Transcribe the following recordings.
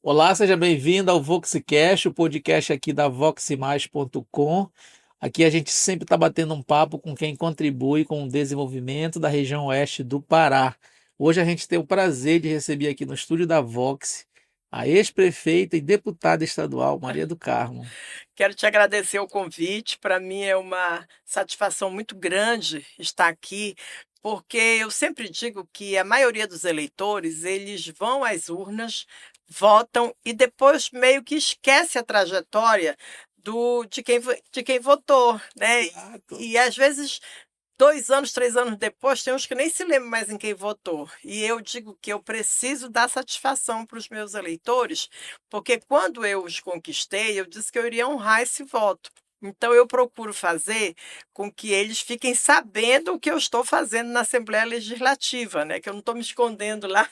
Olá, seja bem-vindo ao VoxCast, o podcast aqui da voxmais.com. Aqui a gente sempre está batendo um papo com quem contribui com o desenvolvimento da região oeste do Pará. Hoje a gente tem o prazer de receber aqui no estúdio da Vox a ex-prefeita e deputada estadual Maria do Carmo. Quero te agradecer o convite. Para mim é uma satisfação muito grande estar aqui, porque eu sempre digo que a maioria dos eleitores, eles vão às urnas, votam e depois meio que esquece a trajetória de quem votou, né? Exato. E às vezes 2 anos, 3 anos depois, tem uns que nem se lembram mais em quem votou. E eu digo que eu preciso dar satisfação para os meus eleitores, porque quando eu os conquistei, eu disse que eu iria honrar esse voto. Então eu procuro fazer com que eles fiquem sabendo o que eu estou fazendo na Assembleia Legislativa, né, que eu não estou me escondendo lá,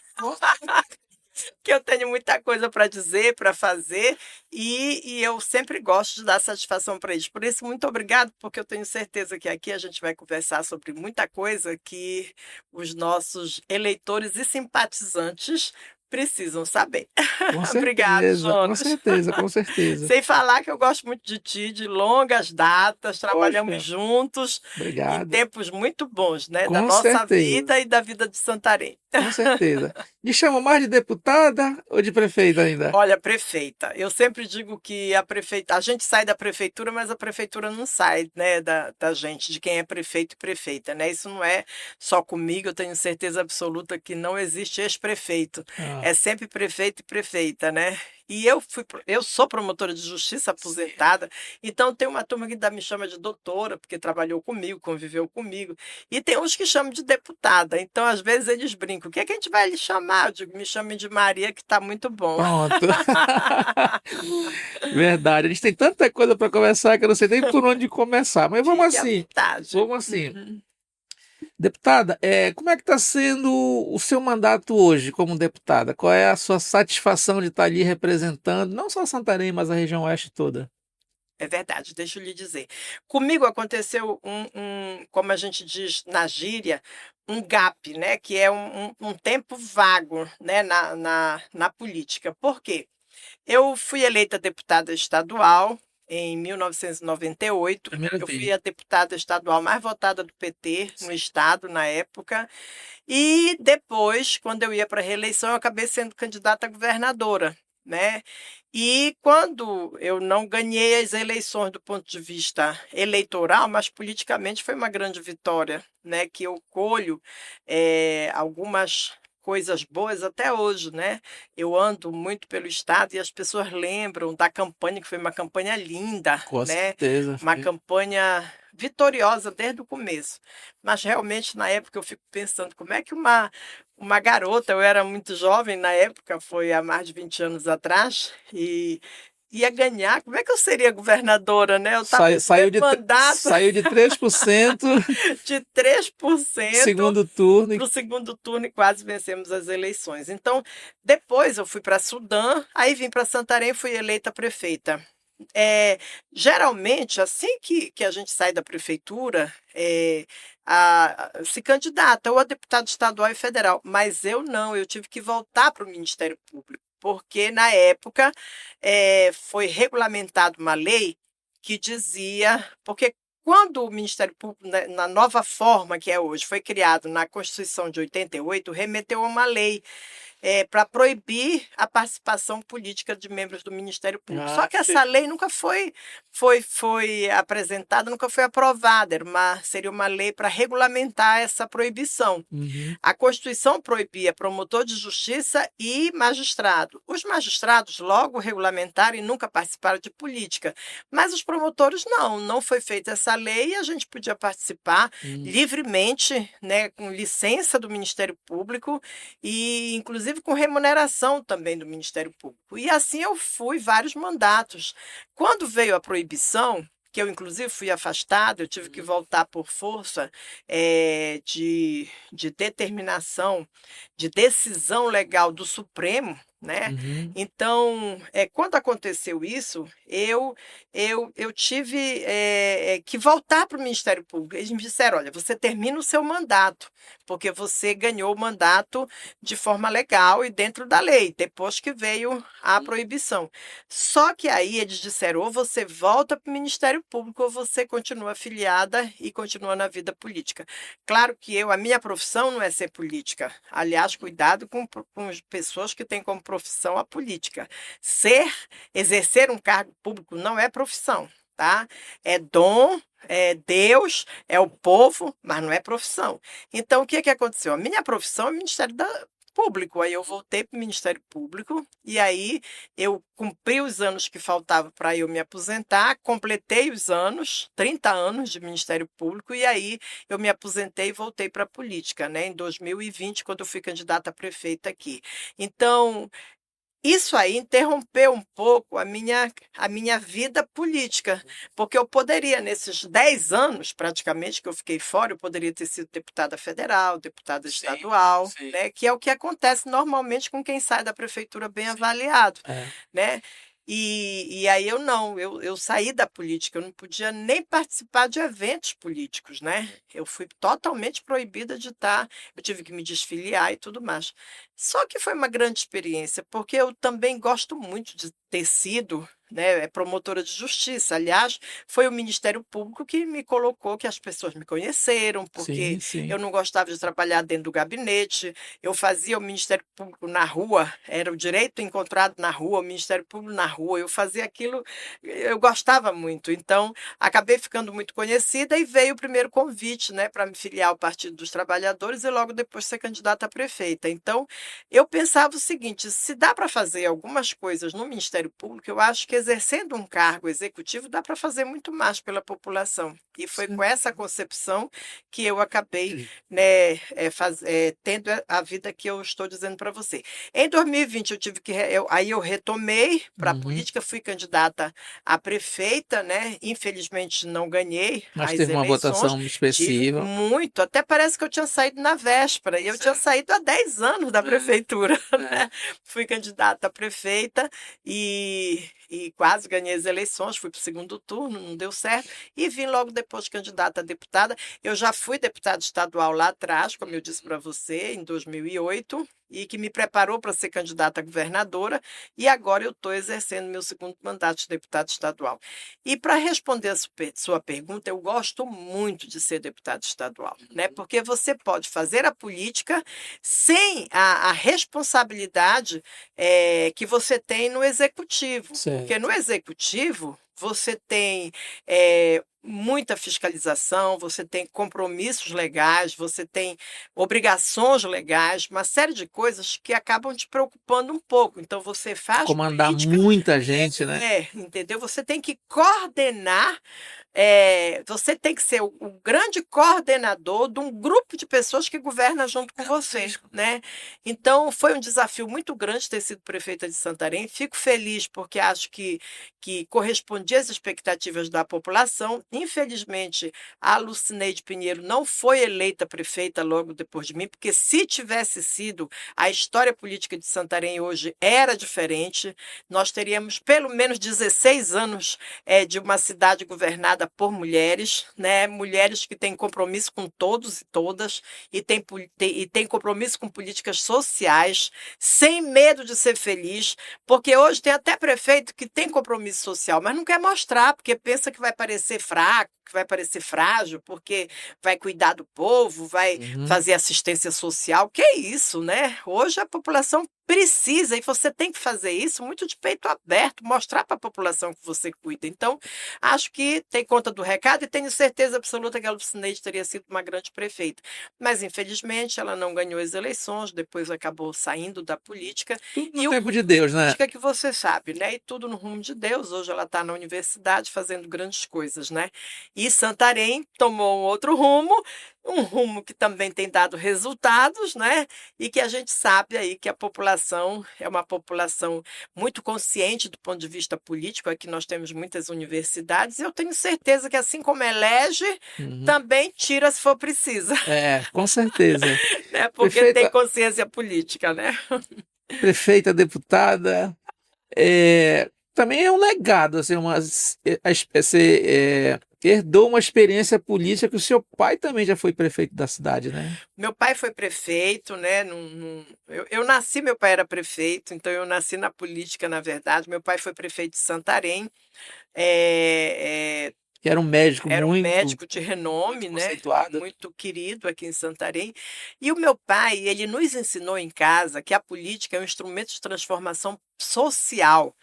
que eu tenho muita coisa para dizer, para fazer, e eu sempre gosto de dar satisfação para eles. Por isso, muito obrigado, porque eu tenho certeza que aqui a gente vai conversar sobre muita coisa que os nossos eleitores e simpatizantes precisam saber. Com Obrigado, certeza, com Jonas. certeza, com certeza. Sem falar que eu gosto muito de ti, de longas datas, trabalhamos Poxa, juntos em obrigado. tempos muito bons, né, da Com nossa certeza, vida e da vida de Santarém. com certeza. Me chama mais de deputada ou de prefeita ainda? Olha, prefeita, eu sempre digo que a gente sai da prefeitura, mas a prefeitura não sai, né, da gente, de quem é prefeito e prefeita, né? Isso não é só comigo, eu tenho certeza absoluta que não existe ex-prefeito, Ah, é sempre prefeito e prefeita, né? E eu sou promotora de justiça aposentada, então tem uma turma que ainda me chama de doutora, porque trabalhou comigo, conviveu comigo, e tem uns que chamam de deputada, então às vezes eles brincam, o que é que a gente vai lhe chamar? Eu digo, me chamem de Maria, que está muito bom. pronto. Verdade. A gente tem tanta coisa para conversar que eu não sei nem por onde começar. Mas vamos Fique à assim. vontade. Vamos assim. Uhum. Deputada, como é que está sendo o seu mandato hoje como deputada? Qual é a sua satisfação de estar ali representando não só Santarém, mas a região oeste toda? É verdade, deixa eu lhe dizer. Comigo aconteceu como a gente diz na gíria, um gap, né? Que é um tempo vago, né? Na política. Por quê? Eu fui eleita deputada estadual em 1998. Primeira Eu fui vez. a deputada estadual mais votada do PT no estado na época. E depois, quando eu ia para a reeleição, eu acabei sendo candidata a governadora, né? E quando eu não ganhei as eleições do ponto de vista eleitoral, mas politicamente foi uma grande vitória, né? Que eu colho algumas coisas boas até hoje, né? Eu ando muito pelo estado e as pessoas lembram da campanha, que foi uma campanha linda, Com né? certeza. Uma campanha vitoriosa desde o começo. Mas realmente na época eu fico pensando como é que uma garota, eu era muito jovem na época, foi há mais de 20 anos atrás, e ia ganhar, como é que eu seria governadora, né? Eu estava no Saiu primeiro de, mandato saiu de 3% de 3% segundo turno. para o segundo turno e quase vencemos as eleições. Então, depois eu fui para Sudã, aí vim para Santarém e fui eleita prefeita. É, geralmente, assim que a gente sai da prefeitura, se candidata ou a deputado estadual e federal, mas eu não, eu tive que voltar para o Ministério Público, porque na época foi regulamentada uma lei que dizia, porque quando o Ministério Público, na nova forma que é hoje, foi criado na Constituição de 88, remeteu a uma lei para proibir a participação política de membros do Ministério Público. Ah, Só que essa lei nunca foi apresentada, nunca foi aprovada. Seria uma lei para regulamentar essa proibição. uhum. A Constituição proibia promotor de justiça e magistrado. Os magistrados logo regulamentaram e nunca participaram de política, mas os promotores não. Não foi feita essa lei e a gente podia participar Hum. livremente, né, com licença do Ministério Público e, inclusive, com remuneração também do Ministério Público. E assim eu fui vários mandatos. Quando veio a proibição, que eu inclusive fui afastada, eu tive que voltar por força de determinação, de decisão legal do Supremo, né? Uhum. Então, quando aconteceu isso, eu tive que voltar para o Ministério Público. Eles me disseram: olha, você termina o seu mandato, porque você ganhou o mandato de forma legal e dentro da lei, depois que veio a proibição. Só que aí eles disseram: ou você volta para o Ministério Público, ou você continua afiliada e continua na vida política. Claro que a minha profissão não é ser política. Aliás, cuidado com as pessoas que têm como profissão a política. Exercer um cargo público não é profissão, tá? É dom, é Deus, é o povo, mas não é profissão. Então, o que aconteceu? A minha profissão é Ministério Público. Aí eu voltei para o Ministério Público e aí eu cumpri os anos que faltavam para eu me aposentar, completei os anos, 30 anos de Ministério Público, e aí eu me aposentei e voltei para a política, né, em 2020, quando eu fui candidata a prefeita aqui. Então, isso aí interrompeu um pouco a minha vida política, porque eu poderia, nesses 10 anos praticamente que eu fiquei fora, eu poderia ter sido deputada federal, deputada Sim, estadual, sim. né, que é o que acontece normalmente com quem sai da prefeitura bem avaliado, É. né? E aí eu não, eu saí da política, eu não podia nem participar de eventos políticos, né? Eu fui totalmente proibida de estar, eu tive que me desfiliar e tudo mais. Só que foi uma grande experiência, porque eu também gosto muito de ter sido, né, promotora de justiça. Aliás, foi o Ministério Público que me colocou, que as pessoas me conheceram, porque Sim, sim. eu não gostava de trabalhar dentro do gabinete, eu fazia o Ministério Público na rua, era o direito encontrado na rua, o Ministério Público na rua, eu fazia aquilo, eu gostava muito. Então, acabei ficando muito conhecida e veio o primeiro convite, né, para me filiar ao Partido dos Trabalhadores e logo depois ser candidata a prefeita. Então, eu pensava o seguinte: se dá para fazer algumas coisas no Ministério Público, eu acho que exercendo um cargo executivo dá para fazer muito mais pela população. E foi com essa concepção que eu acabei, né, tendo a vida que eu estou dizendo para você. Em 2020 eu tive que aí eu retomei para a Uhum. política, fui candidata a prefeita, né? Infelizmente não ganhei Mas as teve uma eleições. votação Tive expressiva. muito, até parece que eu tinha saído na véspera, e eu tinha saído há 10 anos da prefeitura, né? Fui candidata a prefeita e quase ganhei as eleições, fui para o segundo turno, não deu certo, e vim logo depois candidata a deputada. Eu já fui deputada estadual lá atrás, como eu disse para você, em 2008, e que me preparou para ser candidata a governadora, e agora eu estou exercendo meu segundo mandato de deputada estadual. E para responder a sua pergunta, eu gosto muito de ser deputada estadual, né? Porque você pode fazer a política sem a responsabilidade que você tem no executivo. Porque no Certo. executivo você tem muita fiscalização, você tem compromissos legais, você tem obrigações legais, uma série de coisas que acabam te preocupando um pouco. Então, você faz Comandar política, muita gente, né? entendeu? Você tem que coordenar, você tem que ser o grande coordenador de um grupo de pessoas que governa junto com você, né? Então, foi um desafio muito grande ter sido prefeita de Santarém. Fico feliz porque acho que correspondi às expectativas da população. Infelizmente, a Lucineide Pinheiro não foi eleita prefeita logo depois de mim, porque se tivesse sido, a história política de Santarém hoje era diferente. Nós teríamos pelo menos 16 anos de uma cidade governada por mulheres, né? Mulheres que têm compromisso com todos e todas e têm compromisso com políticas sociais, sem medo de ser feliz, porque hoje tem até prefeito que tem compromisso social, mas não quer mostrar, porque pensa que vai parecer fraco, que vai parecer frágil, porque vai cuidar do povo, vai Uhum. fazer assistência social. Que é isso, né? Hoje a população precisa, e você tem que fazer isso muito de peito aberto, mostrar para a população que você cuida. Então, acho que tem conta do recado e tenho certeza absoluta que a Lucineide teria sido uma grande prefeita. Mas, infelizmente, ela não ganhou as eleições, depois acabou saindo da política. Tudo no E o tempo de Deus, né? política que você sabe, né? E tudo no rumo de Deus. Hoje ela está na universidade fazendo grandes coisas, né? E Santarém tomou um outro rumo, um rumo que também tem dado resultados, né? E que a gente sabe aí que a população é uma população muito consciente do ponto de vista político. Aqui nós temos muitas universidades e eu tenho certeza que, assim como elege, Uhum. também tira se for preciso, Com certeza. né? Porque tem Perfeito. consciência política, né? prefeita, deputada. Também é um legado, assim, você herdou uma experiência política que o seu pai também já foi prefeito da cidade, né? Meu pai foi prefeito, né? Eu nasci, meu pai era prefeito, então eu nasci na política, na verdade. Meu pai foi prefeito de Santarém. É, Que era um médico Era um muito, médico de renome, muito né, conceituado. muito querido aqui em Santarém. E o meu pai, ele nos ensinou em casa que a política é um instrumento de transformação social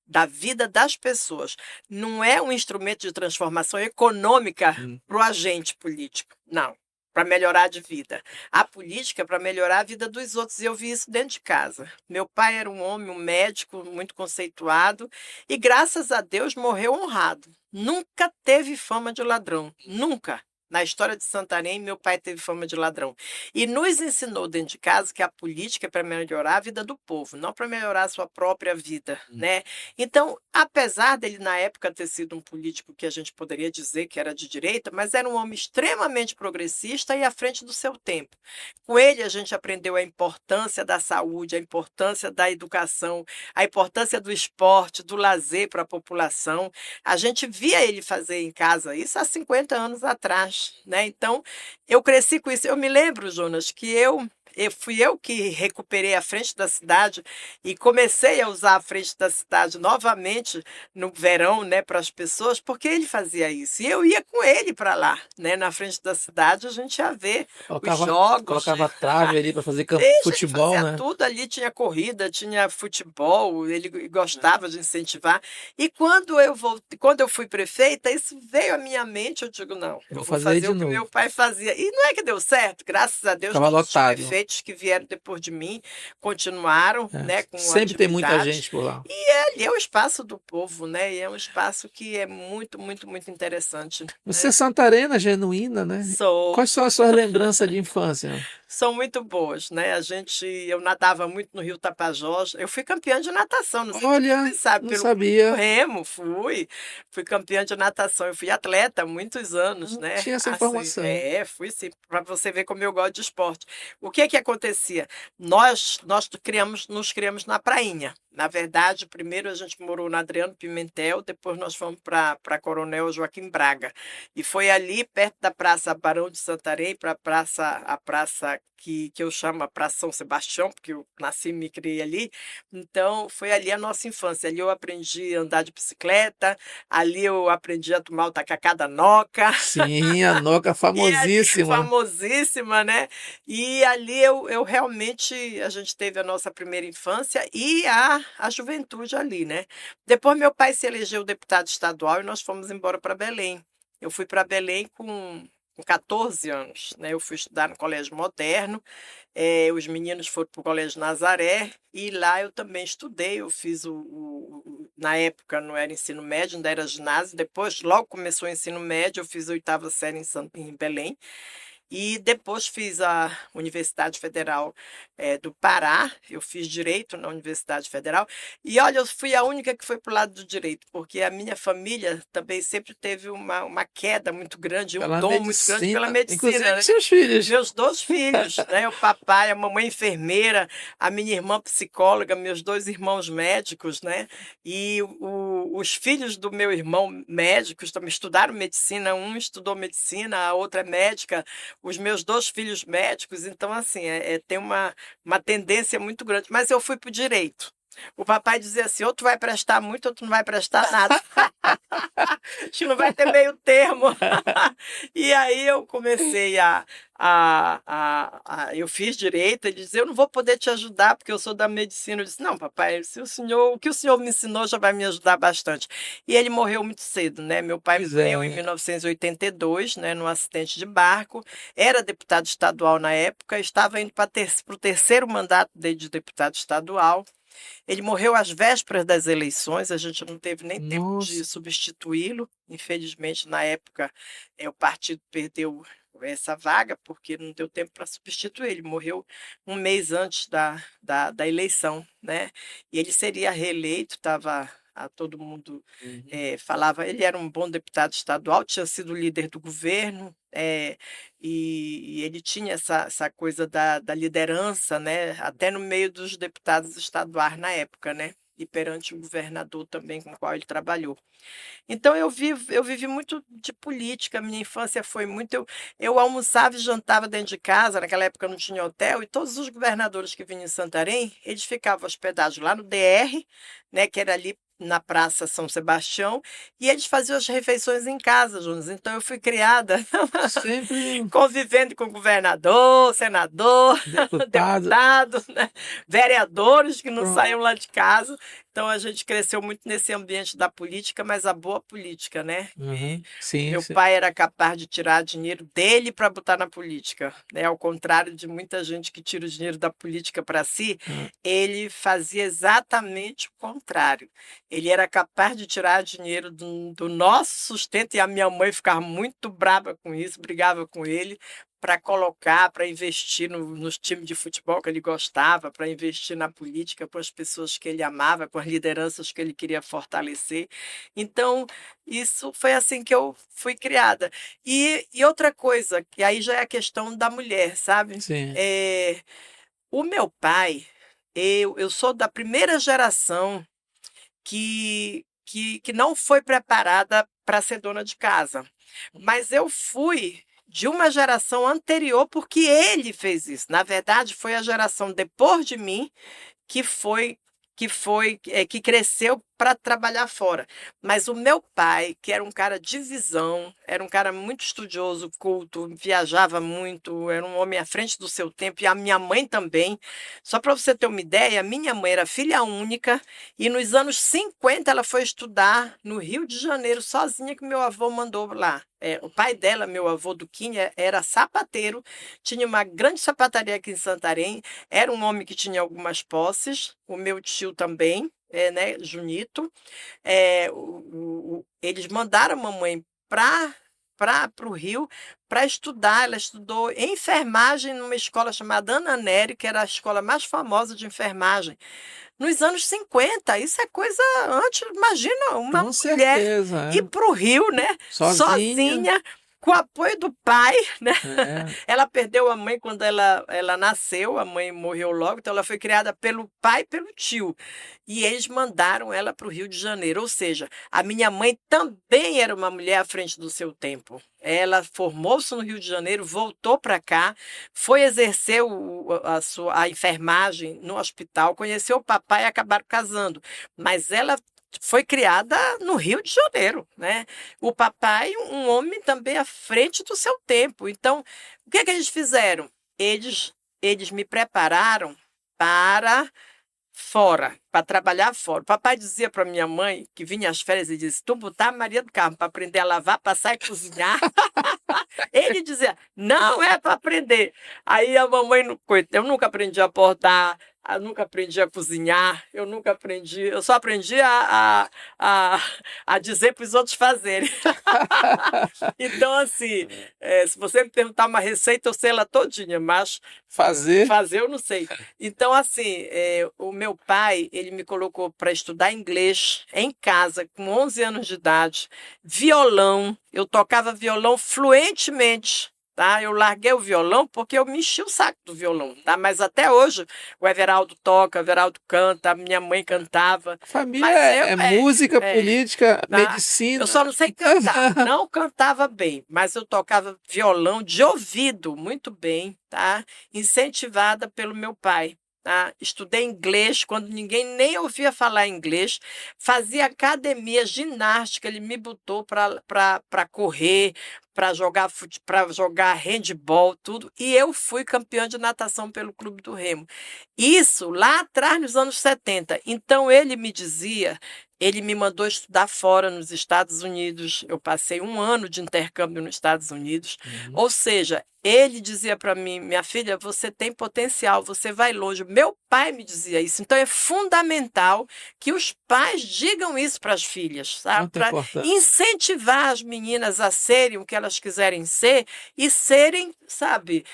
da vida das pessoas. Não é um instrumento de transformação econômica Hum. para o agente político, não. Para melhorar de vida. A política é para melhorar a vida dos outros. E eu vi isso dentro de casa. Meu pai era um homem, um médico muito conceituado e, graças a Deus, morreu honrado. Nunca teve fama de ladrão. Nunca. Na história de Santarém, meu pai teve fama de ladrão. E nos ensinou dentro de casa que a política é para melhorar a vida do povo, não para melhorar a sua própria vida, né? Então, apesar dele na época ter sido um político que a gente poderia dizer que era de direita, mas era um homem extremamente progressista e à frente do seu tempo. Com ele a gente aprendeu a importância da saúde, a importância da educação, a importância do esporte, do lazer para a população. A gente via ele fazer em casa isso há 50 anos atrás, né? Então, eu cresci com isso. Eu me lembro, Jonas, que fui eu que recuperei a frente da cidade e comecei a usar a frente da cidade novamente no verão, né, para as pessoas, porque ele fazia isso. E eu ia com ele para lá, né, na frente da cidade, a gente ia ver os jogos. Colocava trave ali para fazer Deixa, ele futebol, fazia né? tudo ali, tinha corrida, tinha futebol, ele gostava de incentivar. E quando eu fui prefeita, isso veio à minha mente, eu digo, não, eu Vou vou fazer fazer de o que novo. meu pai fazia. E não é que deu certo, graças a Deus, Ficava todos os lotado. prefeitos que vieram depois de mim continuaram, É. né, com Sempre tem muita atividades. gente por lá. E ali é o espaço do povo, né? E é um espaço que é muito, muito, muito interessante, Você é né? santarena, genuína, né? Sou. Quais são as suas lembranças de infância? São muito boas, né? Eu nadava muito no Rio Tapajós. Eu fui campeã de natação, não sei se Olha, você sabe, não pelo sabia. Remo, fui campeã de natação. Eu fui atleta há muitos anos, Não né? tinha essa Assim, informação. fui sim, para você ver como eu gosto de esporte. O que que acontecia? Nos criamos na prainha. Na verdade, primeiro a gente morou na Adriano Pimentel, depois nós fomos para Coronel Joaquim Braga. E foi ali, perto da Praça Barão de Santarém, para a praça que eu chamo a Praça São Sebastião, porque eu nasci e me criei ali. Então, foi ali a nossa infância. Ali eu aprendi a andar de bicicleta, ali eu aprendi a tomar o tacacá da Noca, Sim, a Noca e ali, famosíssima. famosíssima, né? E ali eu realmente, a gente teve a nossa primeira infância e a juventude ali, né? Depois meu pai se elegeu deputado estadual e nós fomos embora para Belém. Eu fui para Belém com 14 anos, né? Eu fui estudar no Colégio Moderno, os meninos foram para o Colégio Nazaré e lá eu também estudei. Eu fiz na época não era ensino médio, ainda era ginásio. Depois, logo começou o ensino médio, eu fiz a oitava série em Belém. E depois fiz a Universidade Federal do Pará, eu fiz Direito na Universidade Federal, e olha, eu fui a única que foi para o lado do direito, porque a minha família também sempre teve uma queda muito grande, um Pela dom muito grande pela medicina, medicina, inclusive né? seus filhos. Meus 2 filhos, né? O papai, a mamãe enfermeira, a minha irmã psicóloga, meus 2 irmãos médicos, né? E os filhos do meu irmão médicos também estudaram medicina, um estudou medicina, a outra é médica, os meus 2 filhos médicos, então assim, tem uma tendência muito grande. Mas eu fui para o direito. O papai dizia assim, ou tu vai prestar muito ou tu não vai prestar nada. Acho que não vai ter meio termo. E aí eu comecei eu fiz direito, ele dizia, eu não vou poder te ajudar porque eu sou da medicina. Eu disse, não, papai, se o que o senhor me ensinou já vai me ajudar bastante. E ele morreu muito cedo, né? Meu pai Pois morreu em é. 1982, né, num acidente de barco, era deputado estadual na época, estava indo para o terceiro mandato dele de deputado estadual. Ele morreu às vésperas das eleições, a gente não teve nem tempo de Nossa, substituí-lo. Infelizmente, na época, o partido perdeu essa vaga, porque não deu tempo para substituir. Ele morreu um mês antes da eleição, né? E ele seria reeleito, estava todo mundo Uhum. falava. Ele era um bom deputado estadual, tinha sido líder do governo, e ele tinha essa coisa da liderança, né, até no meio dos deputados estaduais na época, né, e perante o governador também com o qual ele trabalhou. Então eu vivi muito de política, minha infância foi muito eu almoçava e jantava dentro de casa, naquela época não tinha hotel, e todos os governadores que vinham em Santarém, eles ficavam hospedados lá no DR, né, que era ali na Praça São Sebastião, e eles faziam as refeições em casa, Jonas. Então eu fui criada Sempre convivendo com governador, senador, deputado. deputado, né, vereadores que não Pronto. saíam lá de casa. Então a gente cresceu muito nesse ambiente da política, mas a boa política, né? Uhum. Sim, Meu sim. pai era capaz de tirar dinheiro dele para botar na política, né? Ao contrário de muita gente que tira o dinheiro da política para si, Ah, ele fazia exatamente o contrário. Ele era capaz de tirar dinheiro do nosso sustento e a minha mãe ficava muito brava com isso, brigava com ele para colocar, para investir nos times de futebol que ele gostava, para investir na política com as pessoas que ele amava, com as lideranças que ele queria fortalecer. Então, isso foi assim que eu fui criada. E outra coisa, que aí já é a questão da mulher, sabe? sim. O meu pai, eu sou da primeira geração que não foi preparada para ser dona de casa. Mas eu fui de uma geração anterior porque ele fez isso. Na verdade, foi a geração depois de mim que que cresceu para trabalhar fora. Mas o meu pai, que era um cara de visão, era um cara muito estudioso, culto, viajava muito, era um homem à frente do seu tempo, e a minha mãe também. Só para você ter uma ideia, minha mãe era filha única e nos anos 50 ela foi estudar no Rio de Janeiro sozinha, que meu avô mandou lá. O pai dela, meu avô Duquinha, era sapateiro, tinha uma grande sapataria aqui em Santarém, era um homem que tinha algumas posses, o meu tio também, né, Junito. Eles mandaram a mamãe para o Rio para estudar. Ela estudou enfermagem numa escola chamada Ana Nery, que era a escola mais famosa de enfermagem, nos anos 50. Isso é coisa antes, imagina uma Com mulher certeza, ir é. para o Rio, né, Sozinha. sozinha, com o apoio do pai, né? É. Ela perdeu a mãe quando ela nasceu, a mãe morreu logo, então ela foi criada pelo pai e pelo tio. E eles mandaram ela para o Rio de Janeiro, ou seja, a minha mãe também era uma mulher à frente do seu tempo. Ela formou-se no Rio de Janeiro, voltou para cá, foi exercer a enfermagem no hospital, conheceu o papai e acabaram casando. Mas ela foi criada no Rio de Janeiro, né? O papai, um homem também à frente do seu tempo. Então, o que é que eles fizeram? Eles me prepararam para fora, para trabalhar fora. O papai dizia para minha mãe, que vinha às férias, e disse: tu botar a Maria do Carmo para aprender a lavar, passar e cozinhar. Ele dizia: não é para aprender. Aí a mamãe, eu nunca aprendi a bordar, eu nunca aprendi a cozinhar, eu só aprendi a, a dizer para os outros fazerem. Então, assim, se você me perguntar uma receita, eu sei ela todinha, mas Fazer. fazer eu não sei. Então, assim, o meu pai, ele me colocou para estudar inglês em casa, com 11 anos de idade, violão, eu tocava violão fluentemente. Tá? Eu larguei o violão porque eu me enchi o saco do violão, tá? Mas até hoje o Everaldo toca, o Everaldo canta, a minha mãe cantava. Família Mas é música, é, política, tá? Eu medicina. só não sei cantar. Não cantava bem, mas eu tocava violão de ouvido muito bem, tá? Incentivada pelo meu pai. Tá? Estudei inglês quando ninguém nem ouvia falar inglês, fazia academia, ginástica, ele me botou para correr, para jogar handball, tudo, e eu fui campeã de natação pelo Clube do Remo. Isso lá atrás, nos anos 70. Então ele me mandou estudar fora nos Estados Unidos. Eu passei um ano de intercâmbio nos Estados Unidos. Uhum. Ou seja, ele dizia para mim: minha filha, você tem potencial, você vai longe. Meu pai me dizia isso. Então é fundamental que os pais digam isso para as filhas, sabe? Muito Para importante. incentivar as meninas a serem o que elas quiserem ser e serem, sabe?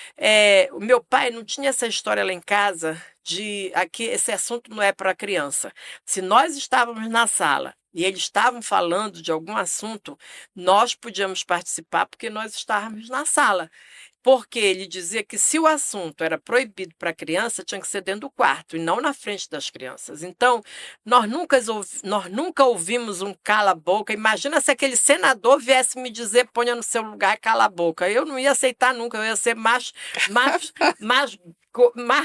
O meu pai não tinha essa história lá em casa aqui esse assunto não é para criança. Se nós estávamos na sala e eles estavam falando de algum assunto, nós podíamos participar porque nós estávamos na sala. Porque ele dizia que se o assunto era proibido para criança, tinha que ser dentro do quarto e não na frente das crianças. Então, nós nunca ouvimos um cala-boca. Imagina se aquele senador viesse me dizer, ponha no seu lugar e cala a boca. Eu não ia aceitar nunca, eu ia ser mais, mais, mais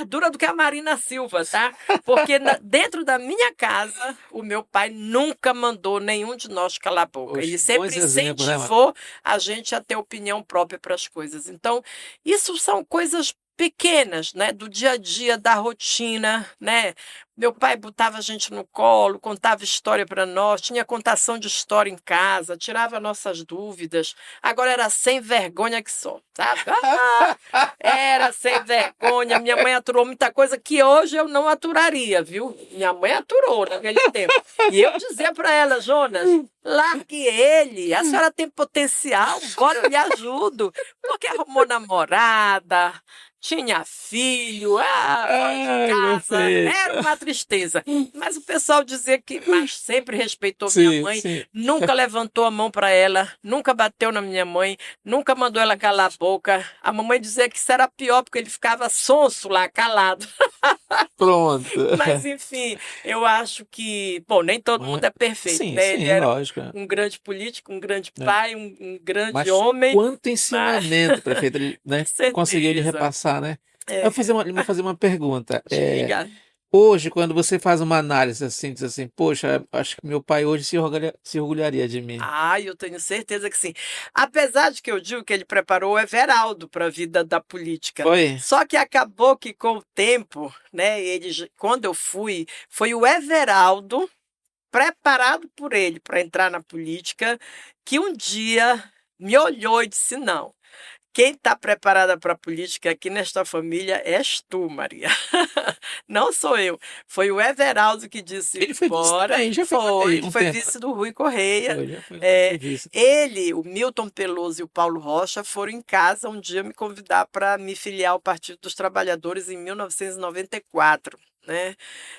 dura do que a Marina Silva, tá? Porque dentro da minha casa, o meu pai nunca mandou nenhum de nós calar a boca. Poxa, Ele bons sempre exemplos, né, mano? incentivou a gente a ter opinião própria para as coisas. Então, isso são coisas pequenas, né, do dia a dia, da rotina, né? Meu pai botava a gente no colo, contava história para nós, tinha contação de história em casa, tirava nossas dúvidas. Agora era sem vergonha que só, sabe? Era sem vergonha. Minha mãe aturou muita coisa que hoje eu não aturaria, viu? Minha mãe aturou naquele tempo. E eu dizia para ela, Jonas, largue ele, a senhora tem potencial, bora eu lhe ajudo. Porque arrumou namorada, tinha filho, fora de Ai, meu casa, filho. era uma tristeza. Mas o pessoal dizia que mas sempre respeitou minha Sim, mãe, sim. nunca levantou a mão para ela, nunca bateu na minha mãe, nunca mandou ela calar a boca. A mamãe dizia que isso era pior, porque ele ficava sonso lá, calado. Pronto. Mas, enfim, eu acho que, bom, nem todo mundo é perfeito, Sim, né? Ele sim, era lógico. um grande político, um grande Né? pai, um grande Mas homem, quanto mas ensinamento, prefeito, ele, né, conseguiu lhe certeza. repassar, né? Eu vou É, fazer uma pergunta. diga. Hoje, quando você faz uma análise assim, diz assim, poxa, acho que meu pai hoje se orgulharia de mim. Ah, eu tenho certeza que sim. Apesar de que eu digo que ele preparou o Everaldo para a vida da política. Foi? Só que acabou que com o tempo, né, quando eu fui, foi o Everaldo, preparado por ele para entrar na política, que um dia me olhou e disse: não. Quem está preparada para a política aqui nesta família és tu, Maria. Não sou eu. Foi o Everaldo que disse: Ele foi vice bora. também, já foi uma Foi, vez, ele um foi tempo. vice do Rui Correia. Foi, já foi É, vice. ele, o Milton Peloso e o Paulo Rocha foram em casa um dia me convidar para me filiar ao Partido dos Trabalhadores em 1994. Né?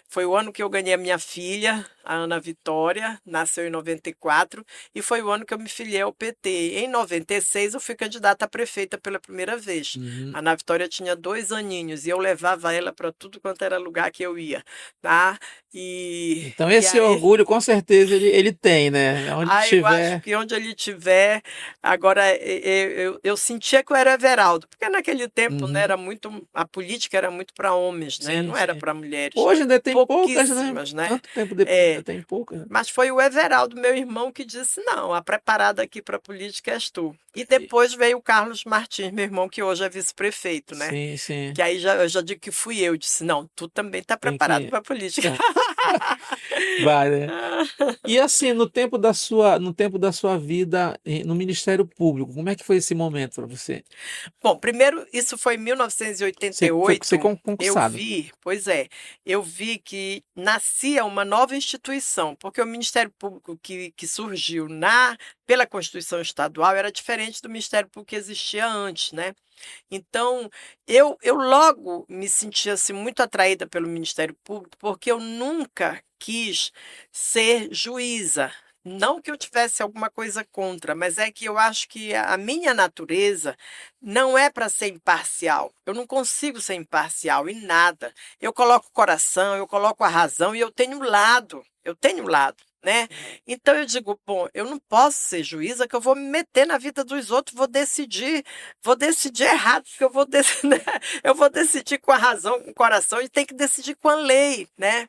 Foi o ano que eu ganhei a minha filha, a Ana Vitória, nasceu em 94, e foi o ano que eu me filiei ao PT. Em 96, eu fui candidata a prefeita pela primeira vez. Uhum. A Ana Vitória tinha 2 aninhos e eu levava ela para tudo quanto era lugar que eu ia, tá? Então E esse aí, orgulho com certeza ele tem, né? Onde eu acho tiver. que onde ele estiver, agora eu sentia que eu era Everaldo, porque naquele tempo, né, Uhum. a política era muito para homens, né? Sim, Não era sim. para mulheres. Hoje ainda tem poucas, né? Pouquíssimas, né? Tanto tempo depois ainda É, tem poucas, né? mas foi o Everaldo, meu irmão, que disse: não, a preparada aqui para a política és tu. E E- depois veio o Carlos Martins, meu irmão, que hoje é vice-prefeito, né? Sim, sim. Que aí eu já digo que fui eu. Disse: não, tu também está Tem preparado que. para a política. Vai, né? E assim, no tempo da sua vida no Ministério Público, como é que foi esse momento para você? Bom, primeiro, isso foi em Você 1988. Eu concursado. vi, pois é, eu vi que nascia uma nova instituição, porque o Ministério Público que surgiu pela Constituição Estadual era diferente do Ministério Público que existia antes, né? Então, eu logo me senti assim, muito atraída pelo Ministério Público, porque eu nunca quis ser juíza. Não que eu tivesse alguma coisa contra, mas é que eu acho que a minha natureza não é para ser imparcial. Eu não consigo ser imparcial em nada. Eu coloco o coração, eu coloco a razão e eu tenho lado. Eu tenho lado. Né? Então eu digo, bom, eu não posso ser juíza que eu vou me meter na vida dos outros, vou decidir errado, porque eu vou decidir com a razão, com o coração, e tem que decidir com a lei, né?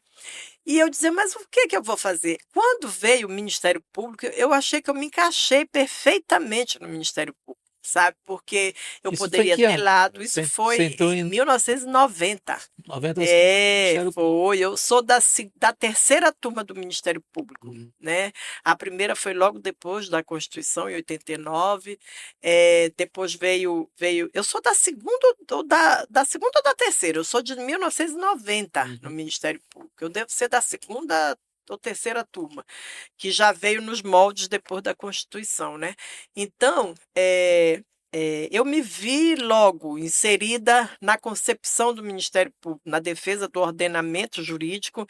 E eu dizia, mas o que que eu vou fazer? Quando veio o Ministério Público, eu achei que eu me encaixei perfeitamente no Ministério Público, sabe? Porque eu Isso foi em poderia que ter ano? lado, isso Você foi entrou em em 1990. 90, você entrou no Ministério Público. Foi. Eu sou da terceira turma do Ministério Público, Uhum. né? A primeira foi logo depois da Constituição, em 89. Depois veio. Eu sou da segunda ou da terceira. Eu sou de 1990 no Uhum. Ministério Público. Eu devo ser da segunda ou terceira turma, que já veio nos moldes depois da Constituição, né? Então, eu me vi logo inserida na concepção do Ministério Público, na defesa do ordenamento jurídico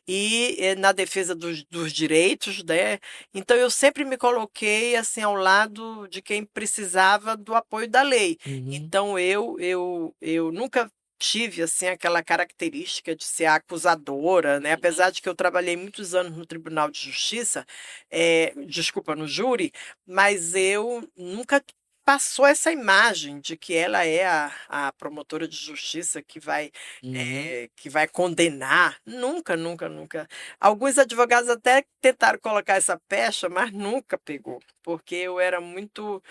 e na defesa dos direitos, né? Então eu sempre me coloquei assim ao lado de quem precisava do apoio da lei. Uhum. Então eu nunca tive assim aquela característica de ser a acusadora, né? Apesar de que eu trabalhei muitos anos no Tribunal de Justiça, desculpa, no júri, mas eu nunca passou essa imagem de que ela é a promotora de justiça Uhum. que vai condenar. Nunca, nunca, nunca. Alguns advogados até tentaram colocar essa pecha, mas nunca pegou, porque eu era muito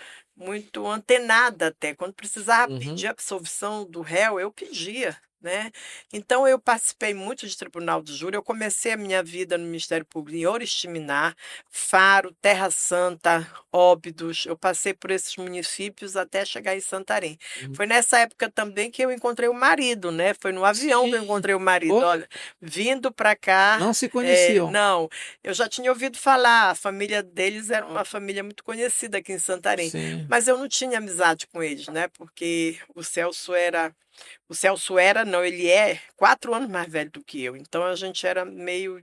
antenada até. Quando precisava Uhum. pedir a absolvição do réu, eu pedia, né. Então eu participei muito de tribunal de júri, eu comecei a minha vida no Ministério Público em Oriximiná, Faro, Terra Santa, Óbidos, eu passei por esses municípios até chegar em Santarém. Uhum. Foi nessa época também que eu encontrei o marido, né, foi no avião que eu Sim. encontrei o marido. Olha, Olha, vindo para cá, não se conheciam. não, eu já tinha ouvido falar, a família deles era uma família muito conhecida aqui em Santarém, Sim. mas eu não tinha amizade com eles, né, porque o Celso era não, ele é 4 anos mais velho do que eu, então a gente era meio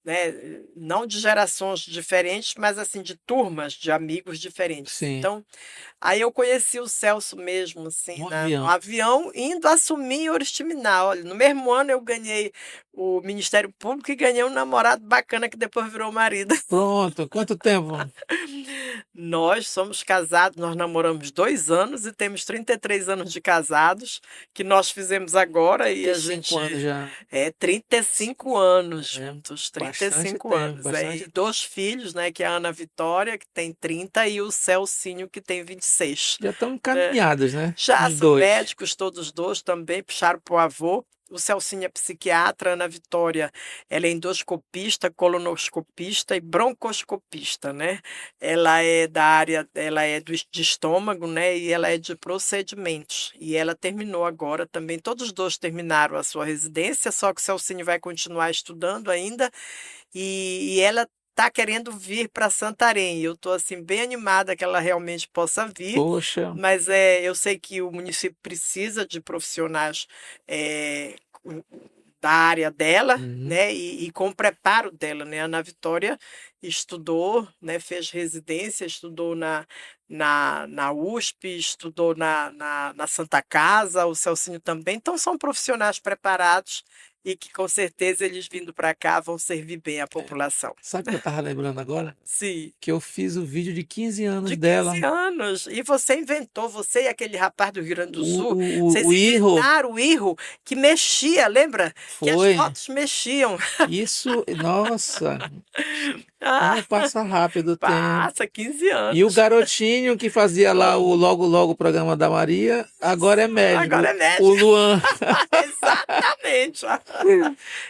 né, não de gerações diferentes, mas assim, de turmas de amigos diferentes. Sim. Então, aí eu conheci o Celso mesmo, assim, Um no avião. avião, indo assumir em Oriximiná. Olha, no mesmo ano eu ganhei o Ministério Público e ganhei um namorado bacana que depois virou marido. Pronto. Quanto tempo? Nós somos casados, nós namoramos 2 anos e temos 33 anos de casados, que nós fizemos agora e a 35 anos gente 35 anos É, juntos, trinta e bastante cinco tempo, anos. bastante E 2 filhos, né, que é a Ana Vitória, que tem 30, e o Celcinho, que tem 26, já estão né. encaminhados, né? Já Os são dois. médicos todos 2 também, puxaram para o avô. O Celcinho é psiquiatra, a Ana Vitória, ela é endoscopista, colonoscopista e broncoscopista, né. Ela é de estômago, né, e ela é de procedimentos. E ela terminou agora também, todos os 2 terminaram a sua residência, só que o Celcinho vai continuar estudando ainda, e ela está querendo vir para Santarém. Eu estou, assim, bem animada que ela realmente possa vir, Poxa. mas, eu sei que o município precisa de profissionais, com da área dela, Uhum. né, e com o preparo dela, né. A Ana Vitória estudou, né, fez residência, estudou na USP, estudou na Santa Casa, o Celcinho também. Então são profissionais preparados e que com certeza eles vindo para cá vão servir bem à É. população. Sabe o que eu estava lembrando agora? Sim. Que eu fiz o vídeo de 15 anos De dela. 15 anos. E você inventou, você e aquele rapaz do Rio Grande do O Sul, o o vocês o Irro inventaram o Irro que mexia, lembra? Que as foi. fotos mexiam. Isso, nossa, Ah, como passa rápido o tempo. passa 15 E o anos. garotinho que fazia lá o Logo Logo o programa da Maria, agora é Isso, agora médico, é o médico. Luan. Exatamente.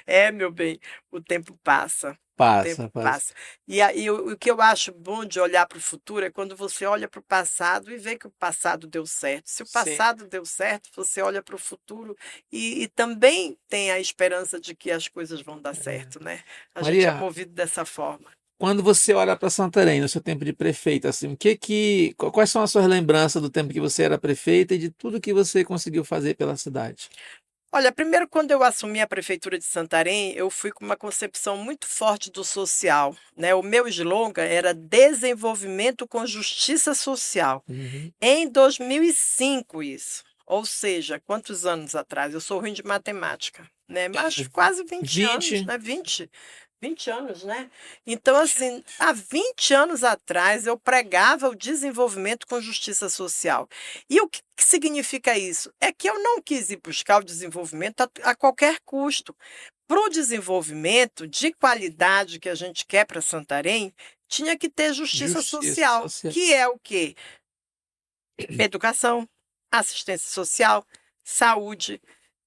É, meu bem, o tempo passa, o tempo Passa, passa. passa. E aí o que eu acho bom de olhar para o futuro é quando você olha para o passado e vê que o passado deu certo. Se o Sim. passado deu certo, você olha para o futuro e também tem a esperança de que as coisas vão dar certo, né. A gente é Maria, movido dessa forma. quando você olha para Santarém, no seu tempo de prefeita, assim, quais são as suas lembranças do tempo que você era prefeita e de tudo que você conseguiu fazer pela cidade? Olha, primeiro quando eu assumi a prefeitura de Santarém, eu fui com uma concepção muito forte do social, né, o meu slogan era desenvolvimento com justiça social. Uhum. Em 2005 isso, ou seja, quantos anos atrás? Eu sou ruim de matemática, né, mas quase 20 anos, 20. né, 20 anos, né. Então, assim, há 20 anos atrás eu pregava o desenvolvimento com justiça social. E o que significa isso? É que eu não quis ir buscar o desenvolvimento a qualquer custo. Para o desenvolvimento de qualidade que a gente quer para Santarém, tinha que ter justiça Justiça social, social. que é o quê? Educação, assistência social, saúde,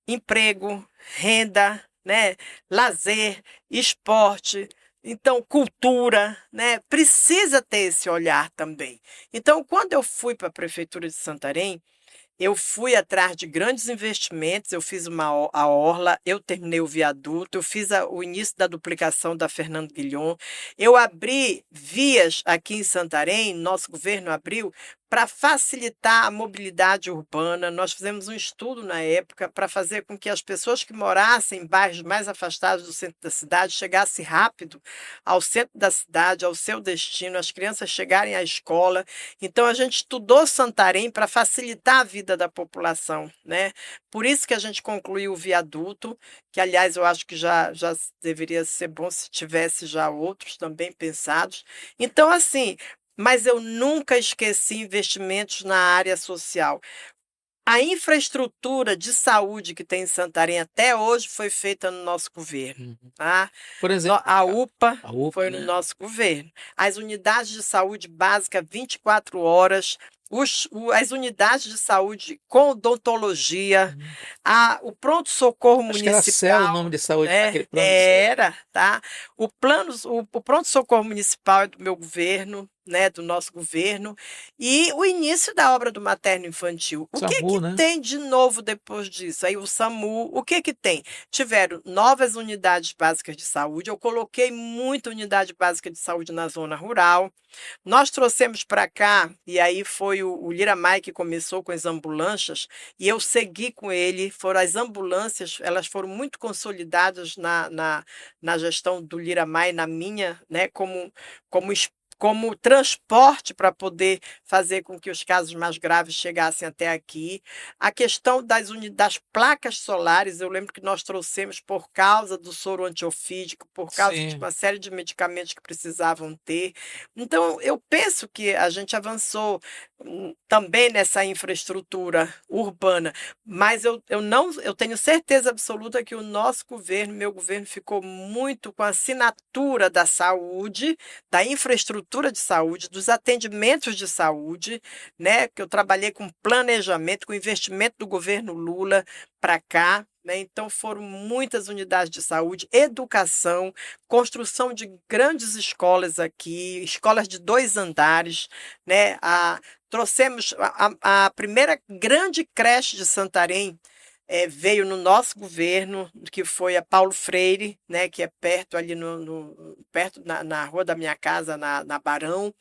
emprego, renda, né, lazer, esporte, então cultura, né, precisa ter esse olhar também. Então, quando eu fui para a prefeitura de Santarém, eu fui atrás de grandes investimentos, eu fiz a orla, eu terminei o viaduto, eu fiz o início da duplicação da Fernando Guilhom, eu abri vias aqui em Santarém, nosso governo abriu, para facilitar a mobilidade urbana. Nós fizemos um estudo na época para fazer com que as pessoas que morassem em bairros mais afastados do centro da cidade chegassem rápido ao centro da cidade, ao seu destino, as crianças chegarem à escola. Então, a gente estudou Santarém para facilitar a vida da população, né? Por isso que a gente concluiu o viaduto, que, aliás, eu acho que já deveria ser bom se tivesse já outros também pensados. Então, assim, mas eu nunca esqueci investimentos na área social. A infraestrutura de saúde que tem em Santarém até hoje foi feita no nosso governo, Uhum. tá? Por exemplo, A UPA a UPA, foi no né? nosso governo. As unidades de saúde básica 24 horas, as unidades de saúde com odontologia, Uhum. o pronto-socorro Acho que era CEL o municipal, nome de saúde, né? aquele plano de saúde. Era, tá? O pronto-socorro municipal é do meu governo, né? Do nosso governo. E o início da obra do materno-infantil. O que SAMU, que né? tem de novo depois disso? Aí o SAMU, o que que tem? Tiveram novas unidades básicas de saúde. Eu coloquei muita unidade básica de saúde na zona rural. Nós trouxemos para cá, e aí foi o Lira Mai que começou com as ambulâncias, e eu segui com ele. Foram as ambulâncias, elas foram muito consolidadas na gestão do Lira Mai, na minha, né, como como transporte para poder fazer com que os casos mais graves chegassem até aqui. A questão das placas solares, eu lembro que nós trouxemos por causa do soro antiofídico, por causa de Sim. uma série de medicamentos que precisavam ter. Então, eu penso que a gente avançou também nessa infraestrutura urbana, mas eu tenho certeza absoluta que o nosso governo, meu governo, ficou muito com a assinatura da saúde, da infraestrutura de saúde, dos atendimentos de saúde, né? Que eu trabalhei com planejamento, com investimento do governo Lula para cá. Né? Então, foram muitas unidades de saúde, educação, construção de grandes escolas aqui, escolas de 2 andares, né? Trouxemos a primeira grande creche de Santarém, veio no nosso governo, que foi a Paulo Freire, né, que é perto ali perto na rua da minha casa, na Barão.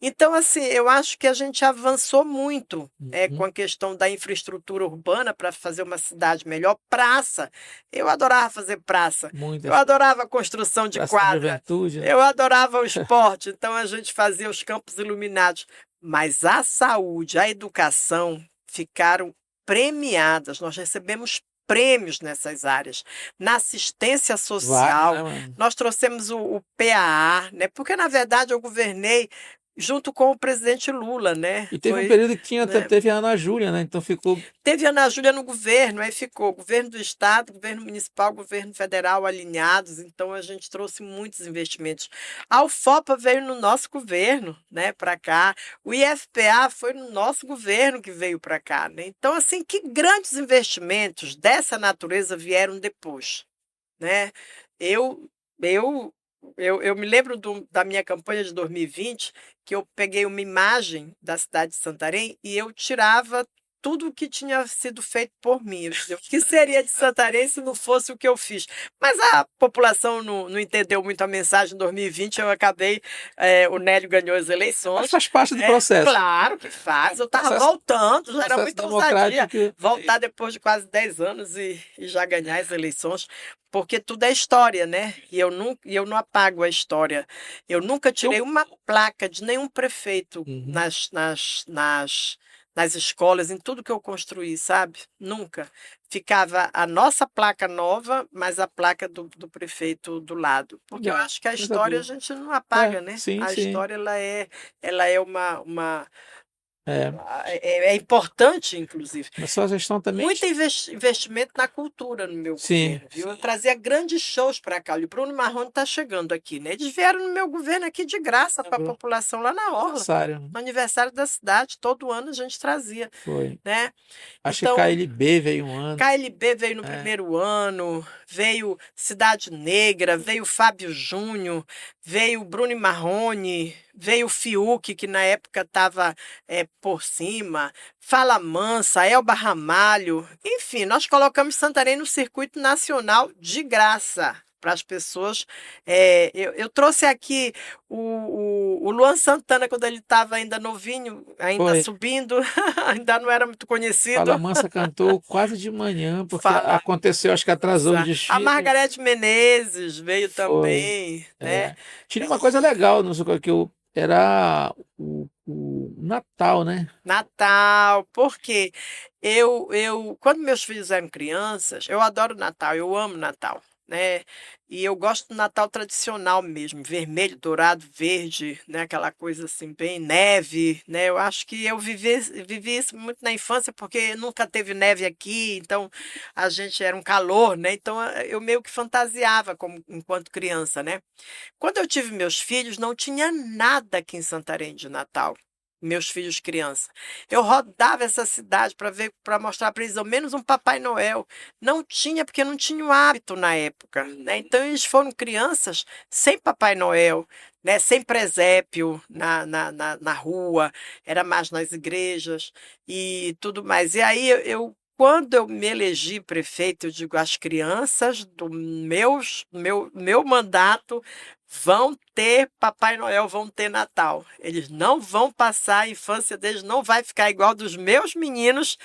Então, assim, eu acho que a gente avançou muito, com Uhum. a questão da infraestrutura urbana para fazer uma cidade melhor. Praça, eu adorava fazer praça, eu Muitas. adorava a construção de Praça da quadra, Juventude, né? eu adorava o esporte, então a gente fazia os campos iluminados. Mas a saúde, a educação ficaram premiadas, nós recebemos prêmios nessas áreas. Na assistência Vários, né, social, mano? nós trouxemos o PAA, né? Porque, na verdade, eu governei junto com o presidente Lula, né? E teve um período que Né? teve a Ana Júlia, né? Então ficou. Teve a Ana Júlia no governo, aí ficou governo do estado, governo municipal, governo federal alinhados, então a gente trouxe muitos investimentos. A UFOPA veio no nosso governo, né, para cá. O IFPA foi no nosso governo que veio para cá, né? Então, assim, que grandes investimentos dessa natureza vieram depois, né? Eu eu eu me lembro da minha campanha de 2020, que eu peguei uma imagem da cidade de Santarém e eu tirava tudo o que tinha sido feito por mim. Eu dizia: "O que seria de Santarém se não fosse o que eu fiz?". Mas a população não entendeu muito a mensagem. Em 2020 eu acabei, o Nélio ganhou as Mas eleições, faz parte do né. processo. Claro que faz, eu estava Processo, voltando, já era processo muita ousadia democrático. voltar depois de quase 10 anos e já ganhar as eleições, porque tudo é história, né, e eu não apago a história. Eu nunca tirei uma placa de nenhum prefeito Uhum. nas escolas, em tudo que eu construí, sabe, nunca. Ficava a nossa placa nova, mas a placa do prefeito do lado, porque eu Legal, acho que a coisa história a boa. gente não apaga, né, Sim, a sim. história ela é uma É. é importante, inclusive. Na sua gestão também. Muito investimento na cultura no meu Sim, governo, viu. Eu trazia grandes shows para cá. Olha, o Bruno Marrone está chegando aqui, né, eles vieram no meu governo aqui de graça para a lembrou. população lá na orla, Aniversário. no aniversário da cidade, todo ano a gente trazia, Foi. né. Acho que Então, KLB veio um ano. KLB veio no É. primeiro ano, veio Cidade Negra, veio Fábio Júnior, veio Bruno Marrone, veio Fiuk, que na época estava por cima, Fala Mansa, Elba Ramalho, enfim, nós colocamos Santarém no circuito nacional de graça para as pessoas. Eu trouxe aqui o Luan Santana, quando ele estava ainda novinho, ainda Foi. subindo, ainda não era muito Fala conhecido. Mansa cantou quase de manhã, porque Fala. aconteceu, acho que atrasou o A desfile. Margareth Menezes veio Foi. também, né? É. Tinha uma coisa legal no Socorro, que era o Natal, né? Natal, porque quando meus filhos eram crianças, eu adoro Natal, eu amo Natal, né? E eu gosto do Natal tradicional mesmo, vermelho, dourado, verde, né? Aquela coisa assim, bem neve, né? Eu acho que eu vivi isso muito na infância, porque nunca teve neve aqui, então a gente era um calor, né? Então eu meio que fantasiava como, enquanto criança, né? Quando eu tive meus filhos, não tinha nada aqui em Santarém de Natal. Meus filhos criança. Eu rodava essa cidade para ver, para mostrar para eles ao menos um Papai Noel. Não tinha, porque não tinha o hábito na época, né? Então eles foram crianças sem Papai Noel, né? Sem presépio na rua, era mais nas igrejas e tudo mais. E aí quando eu me elegi prefeito, eu digo, as crianças do meu mandato vão ter Papai Noel, vão ter Natal. Eles não vão passar, a infância deles não vai ficar igual dos meus meninos.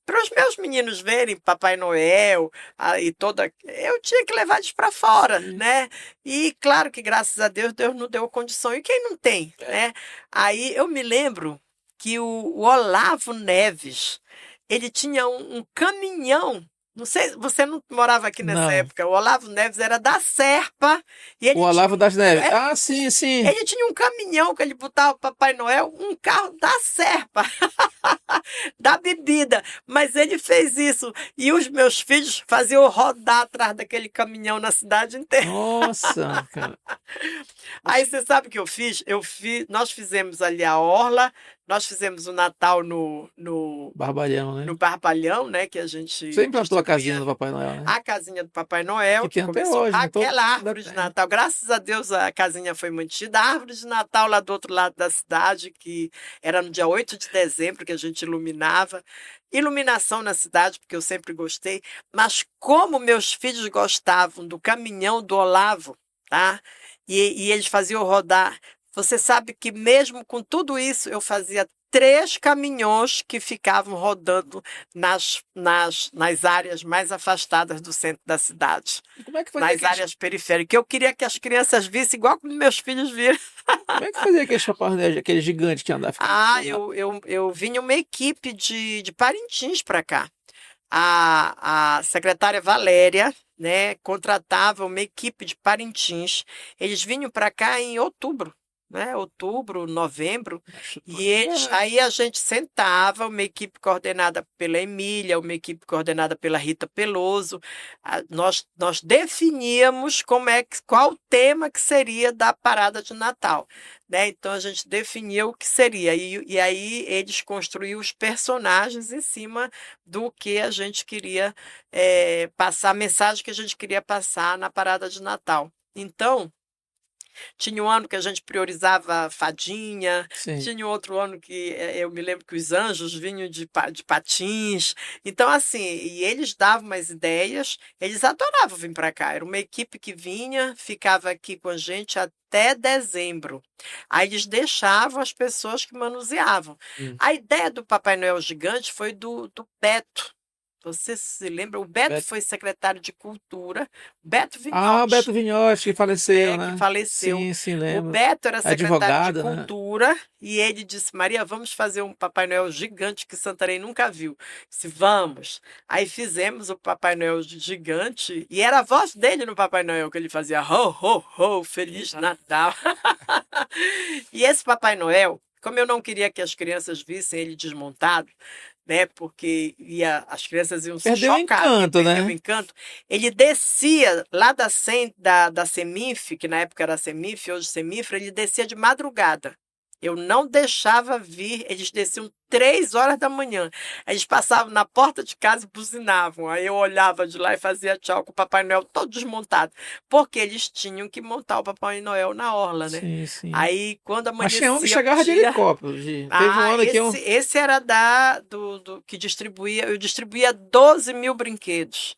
Para os meus meninos verem Papai Noel e toda. Eu tinha que levar eles para fora, Sim. né? E claro que, graças a Deus, Deus não deu condição. E quem não tem, É. né? Aí eu me lembro que o Olavo Neves, ele tinha um caminhão. Não sei, você não morava aqui nessa Não. época. O Olavo Neves era da Serpa e O ele tinha Olavo das Neves. é, Ah, sim, sim. ele tinha um caminhão que ele botava o Papai Noel, um carro da Serpa, da bebida. Mas ele fez isso. E os meus filhos faziam eu rodar atrás daquele caminhão na cidade inteira. Nossa, cara. Aí você sabe o que eu fiz? Nós fizemos ali a orla, nós fizemos o Natal Barbalhão, no né? Barbalhão, né? Que a Você gente implantou a casinha distribuía do Papai Noel, né? a casinha do Papai Que Noel, que tem até começou hoje, né? Todo aquela ainda árvore de tem. Natal. Graças a Deus a casinha foi mantida. A árvore de Natal lá do outro lado da cidade, que era no dia 8 de dezembro que a gente iluminava. Iluminação na cidade, porque eu sempre gostei. Mas como meus filhos gostavam do caminhão do Olavo, tá? E eles faziam rodar. Você sabe que mesmo com tudo isso, eu fazia 3 caminhões que ficavam rodando nas áreas mais afastadas do centro da cidade, E como é que fazia nas áreas periféricas. Eu queria que as crianças vissem igual como meus filhos viram. como é que fazia aqueles Papai Noel, aquele gigante que andava? Eu vinha uma equipe de Parintins para cá. A secretária Valéria, né, contratava uma equipe de Parintins. Eles vinham para cá em outubro, né? Outubro, novembro, e aí a gente sentava, uma equipe coordenada pela Emília, uma equipe coordenada pela Rita Peloso. Nós definíamos qual o tema que seria da parada de Natal, né? Então a gente definia o que seria, e aí eles construíam os personagens em cima do que a gente queria passar, a mensagem que a gente queria passar na parada de Natal. Então, tinha um ano que a gente priorizava fadinha, Sim. tinha outro ano que eu me lembro que os anjos vinham de patins. Então, assim, e eles davam umas ideias, eles adoravam vir para cá. Era uma equipe que vinha, ficava aqui com a gente até dezembro. Aí eles deixavam as pessoas que manuseavam. Hum. A ideia do Papai Noel gigante foi do Beto. Você se lembra? O Beto Beto- foi secretário de Cultura, Beto Ah, o Vinhote, Beto Vinhotti, que faleceu, que né? faleceu. Sim, sim, O lembro. Beto era secretário de Advogado, né? Cultura e ele disse: Maria, vamos fazer um Papai Noel gigante que Santarém nunca viu. Disse: vamos. Aí fizemos o Papai Noel gigante e era a voz dele no Papai Noel que ele fazia: ho, ho, ho, Feliz Natal. E esse Papai Noel, como eu não queria que as crianças vissem ele desmontado, né? Porque as crianças iam se Perdeu o chocar, ia encanto, perder o né? encanto. Ele descia lá da Semif, que na época era Semif, hoje Semifra, ele descia de madrugada. Eu não deixava vir, eles desciam 3 horas da manhã. Eles passavam na porta de casa e buzinavam. Aí eu olhava de lá e fazia tchau com o Papai Noel todo desmontado. Porque eles tinham que montar o Papai Noel na orla, né? Sim, sim. Aí quando Mas tinha um que amanhecia o chegava de dia. helicóptero. Teve um ano que eu. Esse era do que distribuía. Eu distribuía 12 mil brinquedos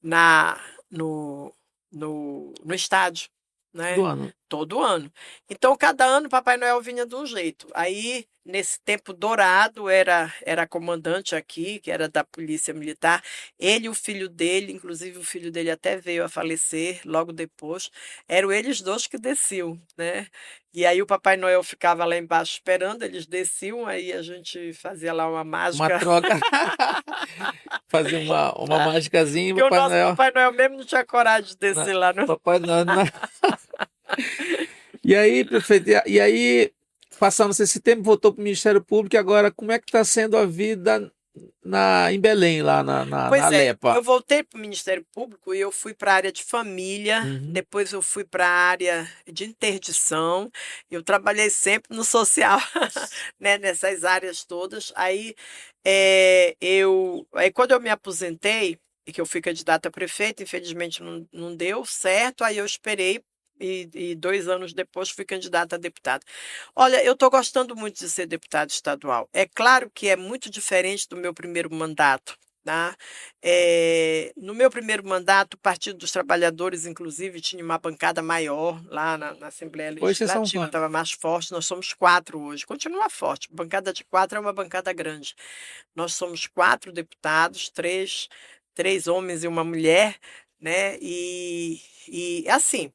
na, no, no estádio, né? Do ano. Todo ano. Então, cada ano Papai Noel vinha de um jeito. Aí, nesse tempo dourado, era comandante aqui, que era da Polícia Militar. Ele e o filho dele, inclusive o filho dele até veio a falecer logo depois, eram eles dois que desciam, né? E aí o Papai Noel ficava lá embaixo esperando, eles desciam, aí a gente fazia lá uma Uma mágica. troca. Fazer uma mágicazinha, Porque o Papai nosso Noel. Papai Noel mesmo não tinha coragem de na- descer lá, não. Papai Noel. E aí, prefeito, e aí, passando esse tempo, voltou para o Ministério Público, e agora, como é que está sendo a vida em Belém, lá na Pois é, Alepa? eu voltei para o Ministério Público e eu fui para a área de família, Uhum. depois eu fui para a área de interdição, eu trabalhei sempre no social, né, nessas áreas todas. Aí, aí quando eu me aposentei, e que eu fui candidata a prefeita, infelizmente não deu certo, aí eu esperei e 2 anos depois fui candidata a deputada. Olha, eu estou gostando muito de ser deputada estadual. É claro que é muito diferente do meu primeiro mandato. Tá? No meu primeiro mandato, o Partido dos Trabalhadores, inclusive, tinha uma bancada maior lá na Assembleia Hoje vocês são Legislativa, quantos? estava mais forte. Nós somos 4 hoje, continua forte. Bancada de 4 é uma bancada grande. Nós somos 4 deputados, três homens e uma mulher, né? E assim.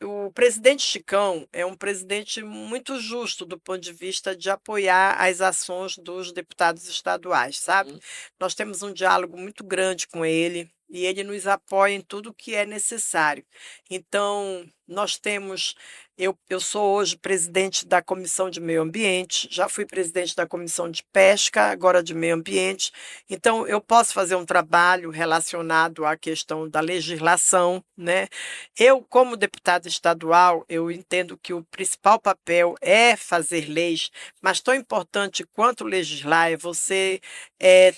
O presidente Chicão é um presidente muito justo do ponto de vista de apoiar as ações dos deputados estaduais, sabe? Uhum. Nós temos um diálogo muito grande com ele e ele nos apoia em tudo que é necessário. Então, nós temos. Eu sou hoje presidente da Comissão de Meio Ambiente, já fui presidente da Comissão de Pesca, agora de Meio Ambiente. Então, eu posso fazer um trabalho relacionado à questão da legislação, né? Eu, como deputada estadual, eu entendo que o principal papel é fazer leis, mas tão importante quanto legislar é você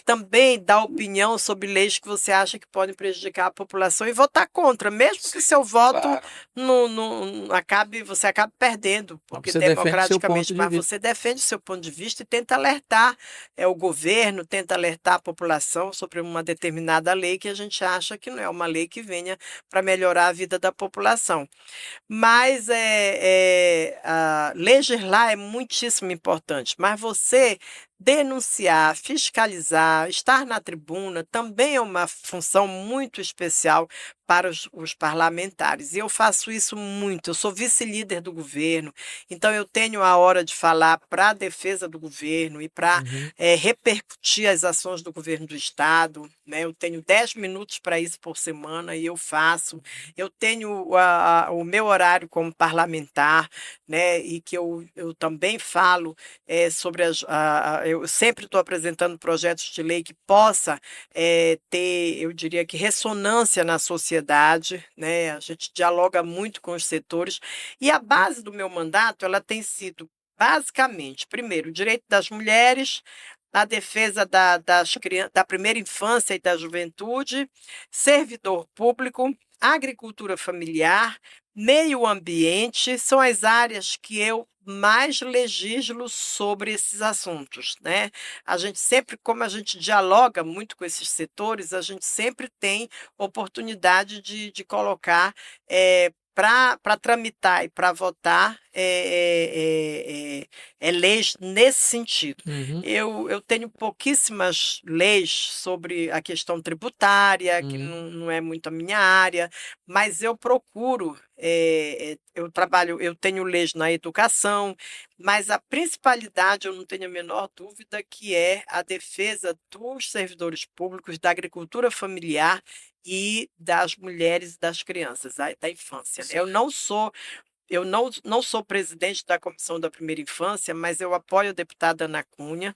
também dar opinião sobre leis que você acha que podem prejudicar a população e votar contra, mesmo que seu voto Claro. você acabe perdendo, Mas porque você defende seu democraticamente, ponto de mas vista. você defende seu ponto de vista e tenta alertar o governo, tenta alertar a população sobre uma determinada lei que a gente acha que não é uma lei que venha para melhorar a vida da população. Mas legislar é muitíssimo importante, mas você denunciar, fiscalizar, estar na tribuna também é uma função muito especial para os parlamentares. E eu faço isso muito. Eu sou vice-líder do governo, então eu tenho a hora de falar para a defesa do governo e para Uhum. repercutir as ações do governo do estado, né? Eu tenho 10 minutos para isso por semana e eu faço. Eu tenho o meu horário como parlamentar, né? E que eu também falo sobre eu sempre estou apresentando projetos de lei que possa ter, eu diria que, ressonância na sociedade, né? A gente dialoga muito com os setores e a base do meu mandato ela tem sido basicamente, primeiro, o direito das mulheres, a defesa da primeira infância e da juventude, servidor público, agricultura familiar, meio ambiente, são as áreas que eu mais legislo sobre esses assuntos, né? A gente sempre, como a gente dialoga muito com esses setores, a gente sempre tem oportunidade de colocar para tramitar e para votar leis nesse sentido. Uhum. Eu tenho pouquíssimas leis sobre a questão tributária, que Uhum. não é muito a minha área, mas eu procuro, eu tenho leis na educação, mas a principalidade, eu não tenho a menor dúvida, que é a defesa dos servidores públicos, da agricultura familiar e das mulheres e das crianças, da infância. Eu não sou presidente da Comissão da Primeira Infância, mas eu apoio a deputada Ana Cunha,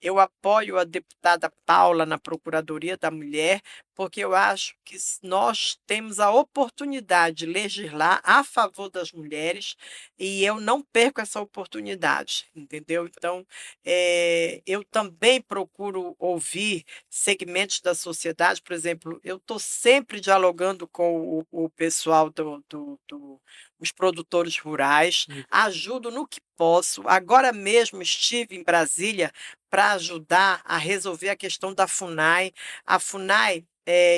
eu apoio a deputada Paula na Procuradoria da Mulher, porque eu acho que nós temos a oportunidade de legislar a favor das mulheres e eu não perco essa oportunidade, entendeu? Então, eu também procuro ouvir segmentos da sociedade, por exemplo, eu estou sempre dialogando com o pessoal os produtores rurais, ajudo no que posso. Agora mesmo estive em Brasília para ajudar a resolver a questão da FUNAI. A FUNAI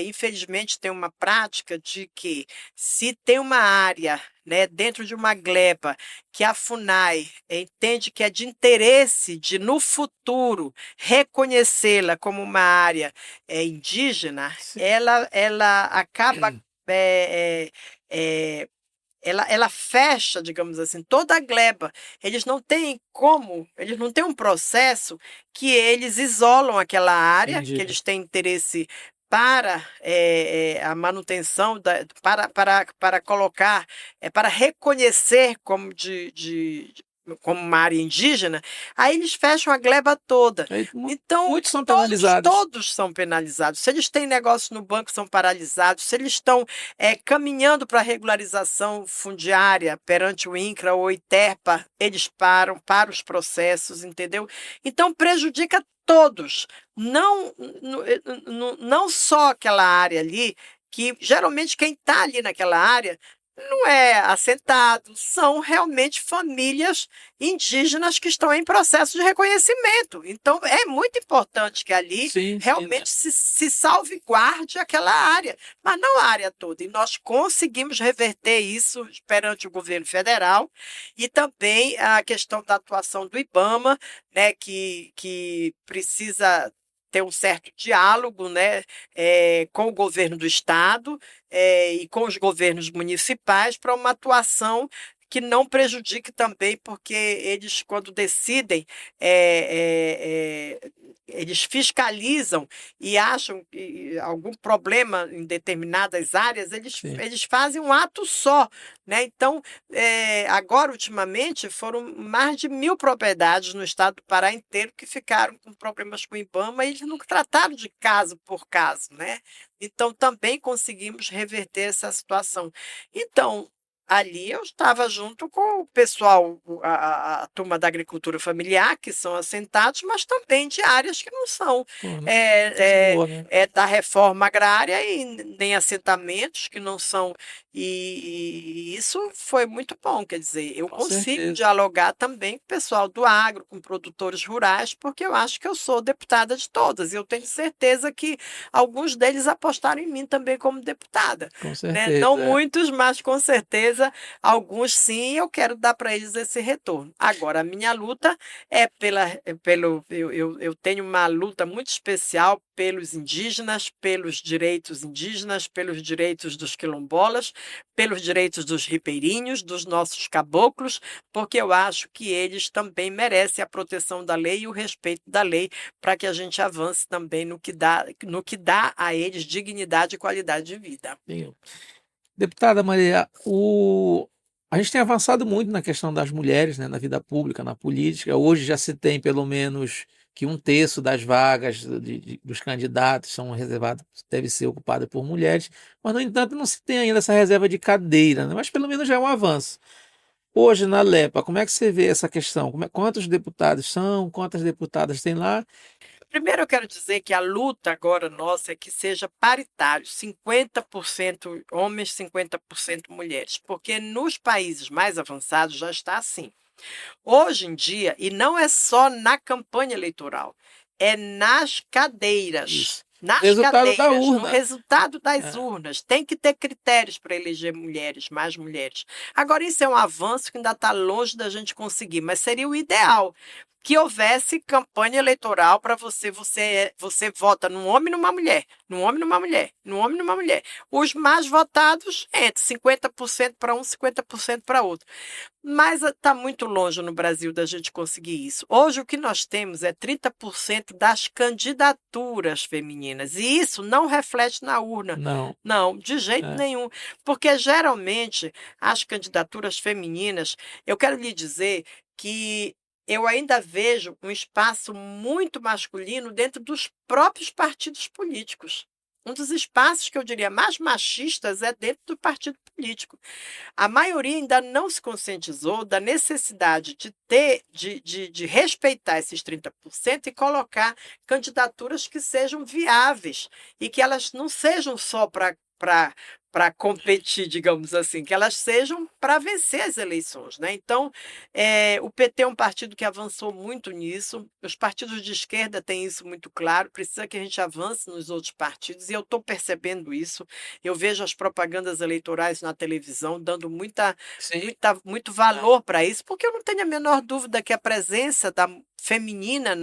infelizmente, tem uma prática de que, se tem uma área, né, dentro de uma gleba, que a FUNAI entende que é de interesse de, no futuro, reconhecê-la como uma área indígena, Sim. ela acaba. eh, eh, eh, ela fecha, digamos assim, toda a gleba. Eles não têm um processo que eles isolam aquela área, que Entendi. eles têm interesse para a manutenção, para colocar, para reconhecer como uma área indígena, aí eles fecham a gleba toda. Aí, Então, muitos são todos, penalizados. todos são penalizados. Se eles têm negócio no banco, são paralisados. Se eles estão caminhando para a regularização fundiária perante o INCRA ou o ITERPA, eles param os processos, entendeu? Então, prejudica todos, não só aquela área ali, que geralmente quem está ali naquela área não é assentado, são realmente famílias indígenas que estão em processo de reconhecimento. Então, é muito importante que ali Sim, sim, né? realmente se salvaguarde aquela área, mas não a área toda. E nós conseguimos reverter isso perante o governo federal, e também a questão da atuação do IBAMA, né, que precisa ter um certo diálogo, né, com o governo do estado, e com os governos municipais, para uma atuação que não prejudique também, porque eles, quando decidem, eles fiscalizam e acham que algum problema em determinadas áreas, eles, Sim. eles fazem um ato só, né? Então, agora, ultimamente, foram mais de 1.000 propriedades no estado do Pará inteiro que ficaram com problemas com o IBAMA, e eles não trataram de caso por caso, né? Então, também conseguimos reverter essa situação. Então, ali eu estava junto com o pessoal, a turma da agricultura familiar, que são assentados, mas também de áreas que não são Pô, coisa é, é, boa, né? da reforma agrária, e nem assentamentos que não são. E isso foi muito bom, quer dizer, eu Com consigo certeza. dialogar também com o pessoal do agro, com produtores rurais, porque eu acho que eu sou deputada de todas, e eu tenho certeza que alguns deles apostaram em mim também como deputada, Com né? Não certeza. É. muitos, mas com certeza alguns sim, e eu quero dar para eles esse retorno. Agora, a minha luta eu tenho uma luta muito especial pelos indígenas, pelos direitos indígenas, pelos direitos dos quilombolas, pelos direitos dos ribeirinhos, dos nossos caboclos, porque eu acho que eles também merecem a proteção da lei e o respeito da lei, para que a gente avance também no que dá a eles dignidade e qualidade de vida. Sim. Deputada Maria, a gente tem avançado muito na questão das mulheres, né, na vida pública, na política. Hoje já se tem pelo menos que um terço das vagas dos candidatos são reservadas, deve ser ocupada por mulheres, mas, no entanto, não se tem ainda essa reserva de cadeira, né? Mas pelo menos já é um avanço. Hoje, na LEPA, como é que você vê essa questão? Quantos deputados são? Quantas deputadas tem lá? Primeiro, eu quero dizer que a luta agora nossa é que seja paritário, 50% homens, 50% mulheres, porque nos países mais avançados já está assim. Hoje em dia, e não é só na campanha eleitoral, é nas cadeiras. Isso. Nas Resultado da cadeiras, no urna. resultado das É, urnas, tem que ter critérios para eleger mulheres, mais mulheres. Agora, isso é um avanço que ainda está longe da gente conseguir, mas seria o ideal que houvesse campanha eleitoral para você vota num homem e numa mulher, num homem e numa mulher, num homem e numa mulher. Os mais votados, entre 50% para um, 50% para outro. Mas está muito longe no Brasil da gente conseguir isso. Hoje o que nós temos é 30% das candidaturas femininas, e isso não reflete na urna. não. Não, de jeito É. nenhum, porque geralmente as candidaturas femininas, eu quero lhe dizer que eu ainda vejo um espaço muito masculino dentro dos próprios partidos políticos. Um dos espaços que eu diria mais machistas é dentro do partido político. A maioria ainda não se conscientizou da necessidade de respeitar esses 30% e colocar candidaturas que sejam viáveis, e que elas não sejam só para competir, digamos assim, que elas sejam para vencer as eleições, né? Então, o PT é um partido que avançou muito nisso, os partidos de esquerda têm isso muito claro, precisa que a gente avance nos outros partidos, e eu estou percebendo isso. Eu vejo as propagandas eleitorais na televisão dando Sim. muito valor para isso, porque eu não tenho a menor dúvida que a presença da feminina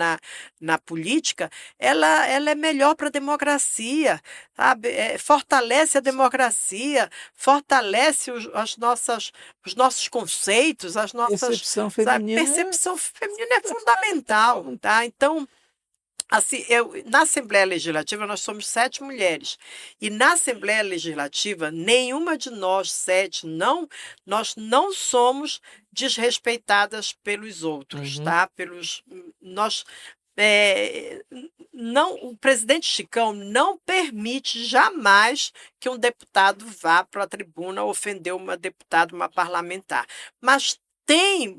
na política, ela é melhor para a democracia, sabe? Fortalece a democracia, fortalece os nossos conceitos, as nossas, Percepção sabe? feminina Percepção feminina é fundamental, tá? Então, assim, na Assembleia Legislativa nós somos 7 mulheres, e na Assembleia Legislativa nenhuma de nós 7 nós não somos desrespeitadas pelos outros, Uhum. tá? Nós, não, o presidente Chicão não permite jamais que um deputado vá para a tribuna ofender uma deputada, uma parlamentar, mas tem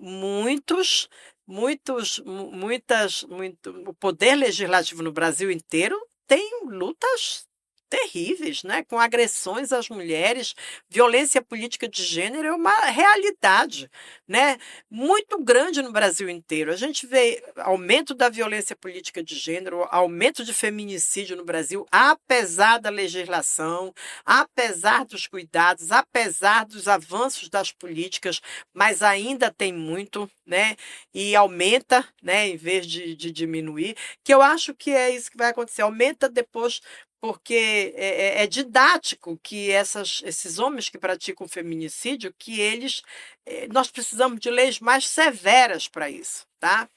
o poder legislativo no Brasil inteiro tem lutas terríveis, né, com agressões às mulheres, violência política de gênero é uma realidade, né, muito grande no Brasil inteiro. A gente vê aumento da violência política de gênero, aumento de feminicídio no Brasil, apesar da legislação, apesar dos cuidados, apesar dos avanços das políticas, mas ainda tem muito, né, e aumenta, né, em vez de diminuir, que eu acho que é isso que vai acontecer, aumenta depois, porque é didático que esses homens que praticam feminicídio, que nós precisamos de leis mais severas para isso, tá?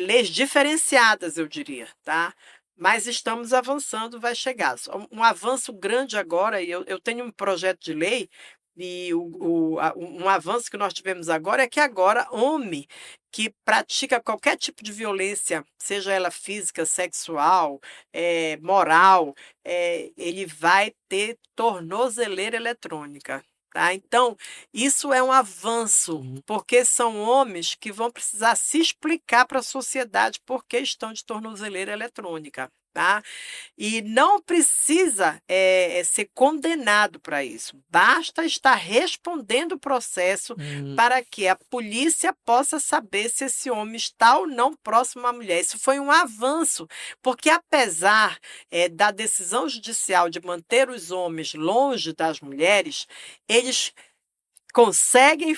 Leis diferenciadas, eu diria, tá? Mas estamos avançando, vai chegar. Um avanço grande agora, e eu tenho um projeto de lei, e um avanço que nós tivemos agora é que agora homem que pratica qualquer tipo de violência, seja ela física, sexual, moral, ele vai ter tornozeleira eletrônica. Tá? Então, isso é um avanço, Uhum. porque são homens que vão precisar se explicar para a sociedade por que estão de tornozeleira eletrônica. Tá? E não precisa ser condenado para isso. Basta estar respondendo o processo Uhum. para que a polícia possa saber se esse homem está ou não próximo à mulher. Isso foi um avanço, porque apesar da decisão judicial de manter os homens longe das mulheres, eles conseguem,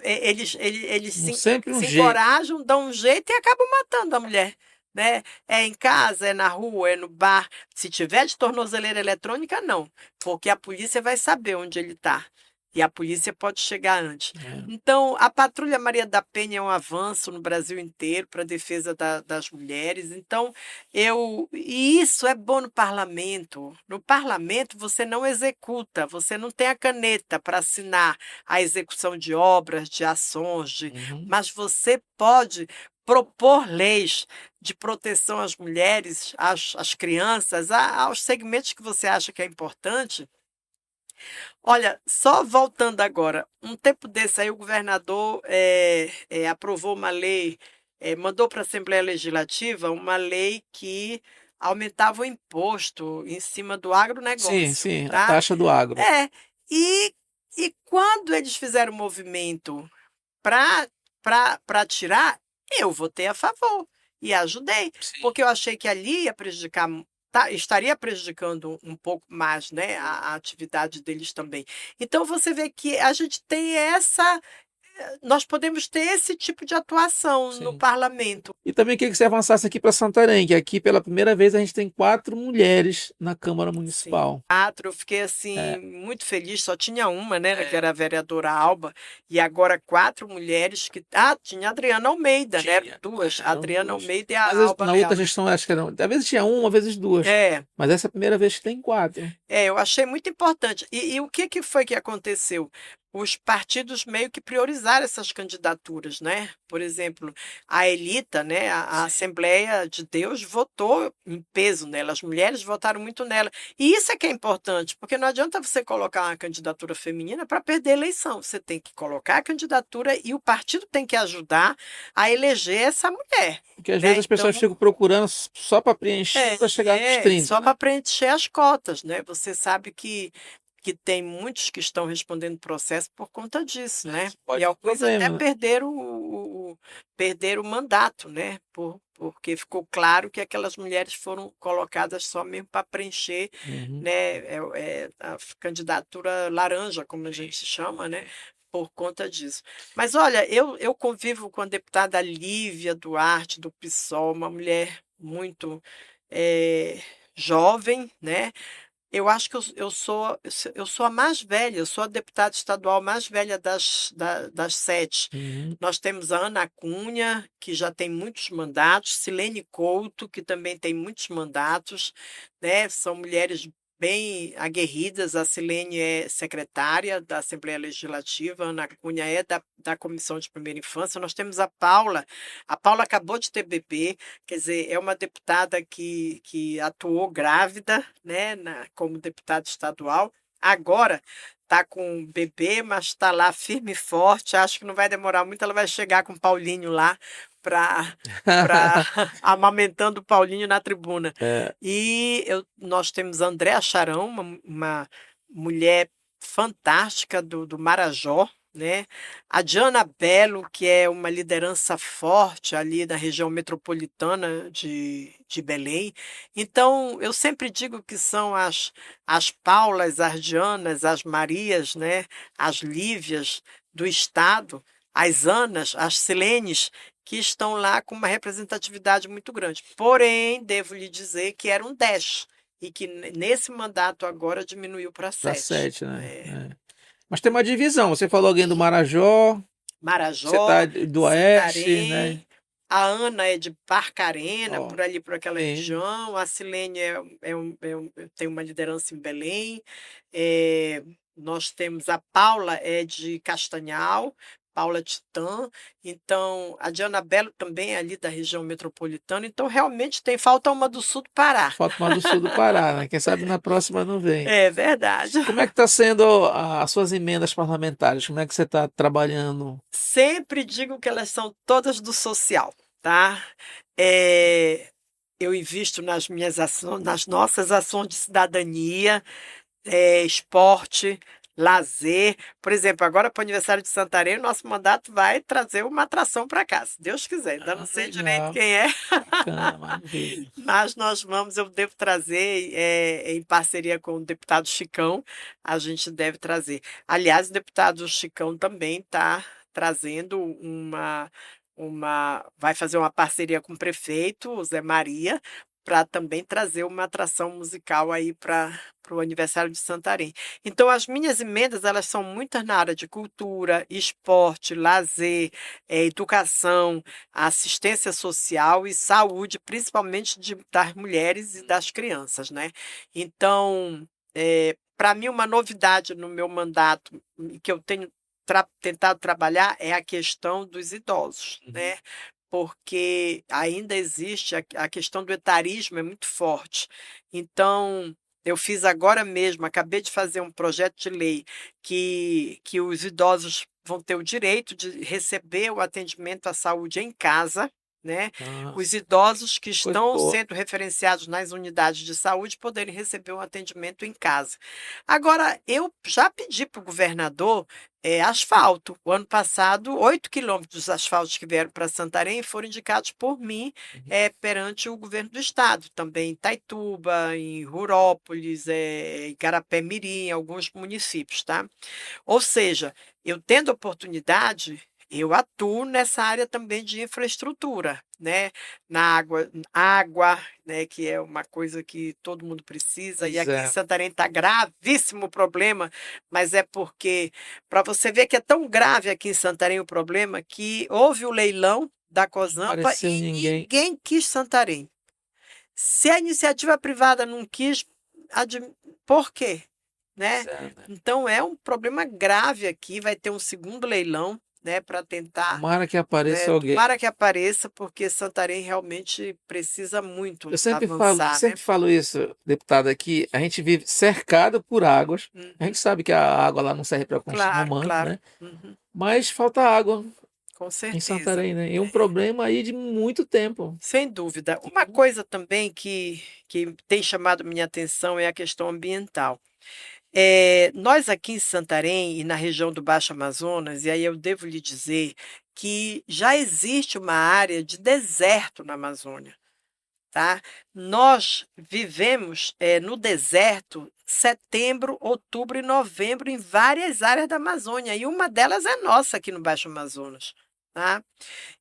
eles Sempre um se jeito. encorajam, dão um jeito e acabam matando a mulher. Né? É em casa, é na rua, é no bar. Se tiver de tornozeleira eletrônica, não, porque a polícia vai saber onde ele está. E a polícia pode chegar antes. É. Então, a Patrulha Maria da Penha é um avanço no Brasil inteiro para a defesa das mulheres. Então, e isso é bom no parlamento. No parlamento, você não executa, você não tem a caneta para assinar a execução de obras, de ações, Uhum. mas você pode propor leis de proteção às mulheres, às crianças, aos segmentos que você acha que é importante. Olha, só voltando agora, um tempo desse aí o governador aprovou uma lei, mandou para a Assembleia Legislativa uma lei que aumentava o imposto em cima do Sim, agronegócio, sim, a tá? taxa do agro. É, e, e quando eles fizeram o movimento para tirar, eu votei a favor e ajudei, Sim. porque eu achei que ali ia prejudicar, estaria prejudicando um pouco mais, né, a atividade deles também. Então você vê que a gente tem nós podemos ter esse tipo de atuação no Sim. parlamento. E também queria que você avançasse aqui para Santarém, que aqui pela primeira vez a gente tem 4 mulheres na Câmara Sim, Municipal. 4, eu fiquei, assim, É, muito feliz, só tinha uma, né, que é, era a vereadora Alba, e agora 4 mulheres tinha a Adriana Almeida, né, eram tinha. 2, a Eram Adriana 2. Almeida e a Às vezes, Alba na outra Leal. gestão, acho que eram. Às vezes tinha uma, às vezes duas. É, Mas essa é a primeira vez que tem 4. eu achei muito importante. E o que foi que aconteceu? Os partidos meio que priorizaram essas candidaturas, né? Por exemplo, a Elita, né, a Sim. Assembleia de Deus votou em peso nela, as mulheres votaram muito nela. E isso é que é importante, porque não adianta você colocar uma candidatura feminina para perder a eleição. Você tem que colocar a candidatura e o partido tem que ajudar a eleger essa mulher, Porque às vezes né? as pessoas Então, ficam procurando só para preencher para chegar nos 30, só né? para preencher as cotas, né? Você sabe que que tem muitos que estão respondendo processo por conta disso, né? Isso pode E ser um alguns até problema, né? perderam o mandato, né? Porque ficou claro que aquelas mulheres foram colocadas só mesmo para preencher, Uhum. né, a candidatura laranja, como a gente chama, né? Por conta disso. Mas olha, eu convivo com a deputada Lívia Duarte, do PSOL, uma mulher muito eh, jovem, né? Eu acho que eu sou a mais velha, eu sou a deputada estadual mais velha das 7. Uhum. Nós temos a Ana Cunha, que já tem muitos mandatos, Silene Couto, que também tem muitos mandatos, né? São mulheres bem aguerridas. A Silene é secretária da Assembleia Legislativa, a Ana Cunha é da Comissão de Primeira Infância. Nós temos a Paula acabou de ter bebê, quer dizer, é uma deputada que atuou grávida, né, como deputada estadual. Agora está com um bebê, mas está lá firme e forte. Acho que não vai demorar muito, ela vai chegar com o Paulinho lá para amamentando o Paulinho na tribuna. É, E nós temos a Andréa Charão, uma mulher fantástica do Marajó, né? A Diana Bello, que é uma liderança forte ali da região metropolitana de Belém. Então, eu sempre digo que são as Paulas, as Dianas, as Marias, né? As Lívias do Estado, as Anas, as Silenes, que estão lá com uma representatividade muito grande. Porém, devo lhe dizer que eram 10 e que nesse mandato agora diminuiu para para 7. 7, né? É. Mas tem uma divisão. Você falou alguém do Marajó, você tá Marajó, do Oeste, né? Santarém, a Ana é de Barcarena, Ó, por ali, por aquela bem, região, a Silene tem uma liderança em Belém, eh, nós temos a Paula é de Castanhal, Paula Titã, então a Diana Bello também é ali da região metropolitana, então realmente falta uma do sul do Pará. falta uma do Sul do Pará, né? Quem sabe na próxima não vem. É verdade. Como é que está sendo as suas emendas parlamentares? Como é que você está trabalhando? Sempre digo que elas são todas do social, tá? Eh, eu invisto nas minhas ações, nas nossas ações de cidadania, esporte, lazer. Por exemplo, agora para o aniversário de Santarém, o nosso mandato vai trazer uma atração para cá, se Deus quiser. Ainda não Ah, sei direito legal, quem é, bacana, maravilha. mas eu devo trazer, em parceria com o deputado Chicão, a gente deve trazer. Aliás, o deputado Chicão também está trazendo vai fazer uma parceria com o prefeito, o Zé Maria, para também trazer uma atração musical aí para o aniversário de Santarém. Então, as minhas emendas, elas são muitas na área de cultura, esporte, lazer, educação, assistência social e saúde, principalmente das mulheres e das crianças, né? Então, para mim, uma novidade no meu mandato, que eu tenho tentado trabalhar, é a questão dos idosos, Uhum. né? Porque ainda existe a questão do etarismo, é muito forte. Então, eu fiz agora mesmo, acabei de fazer um projeto de lei que os idosos vão ter o direito de receber o atendimento à saúde em casa, né? Ah, Os idosos que coisa estão boa. sendo referenciados nas unidades de saúde poderem receber um atendimento em casa. Agora, eu já pedi para o governador asfalto. O ano passado, 8 quilômetros dos asfaltos que vieram para Santarém foram indicados por mim Uhum. perante o governo do estado, também em Itaituba, em Rurópolis, Igarapé-Mirim, alguns municípios, tá? Ou seja, eu tendo oportunidade, eu atuo nessa área também de infraestrutura, né? Na água, né? Que é uma coisa que todo mundo precisa. E Pois aqui em é. Santarém está gravíssimo o problema, mas é porque, para você ver que é tão grave aqui em Santarém o problema, que houve o leilão da Não Cosampa apareceu e ninguém. ninguém quis Santarém. Se a iniciativa privada não quis, por quê? Pois Né? é, né? Então é um problema grave aqui, vai ter um segundo leilão, né, para tentar, Tomara que apareça né, alguém. tomara que apareça, porque Santarém realmente precisa Eu muito avançar, né? sempre falo isso, deputado, aqui a gente vive cercado por águas. A Uhum. gente sabe que a água lá não serve para consumo Claro, humano, claro. né? Uhum. Mas falta água Com em certeza. Santarém, né? E um problema aí de muito tempo. Sem dúvida. Uma coisa também que tem chamado minha atenção é a questão ambiental. Nós aqui em Santarém e na região do Baixo Amazonas, e aí eu devo lhe dizer que já existe uma área de deserto na Amazônia, tá? Nós vivemos, no deserto setembro, outubro e novembro em várias áreas da Amazônia, e uma delas é nossa aqui no Baixo Amazonas, tá?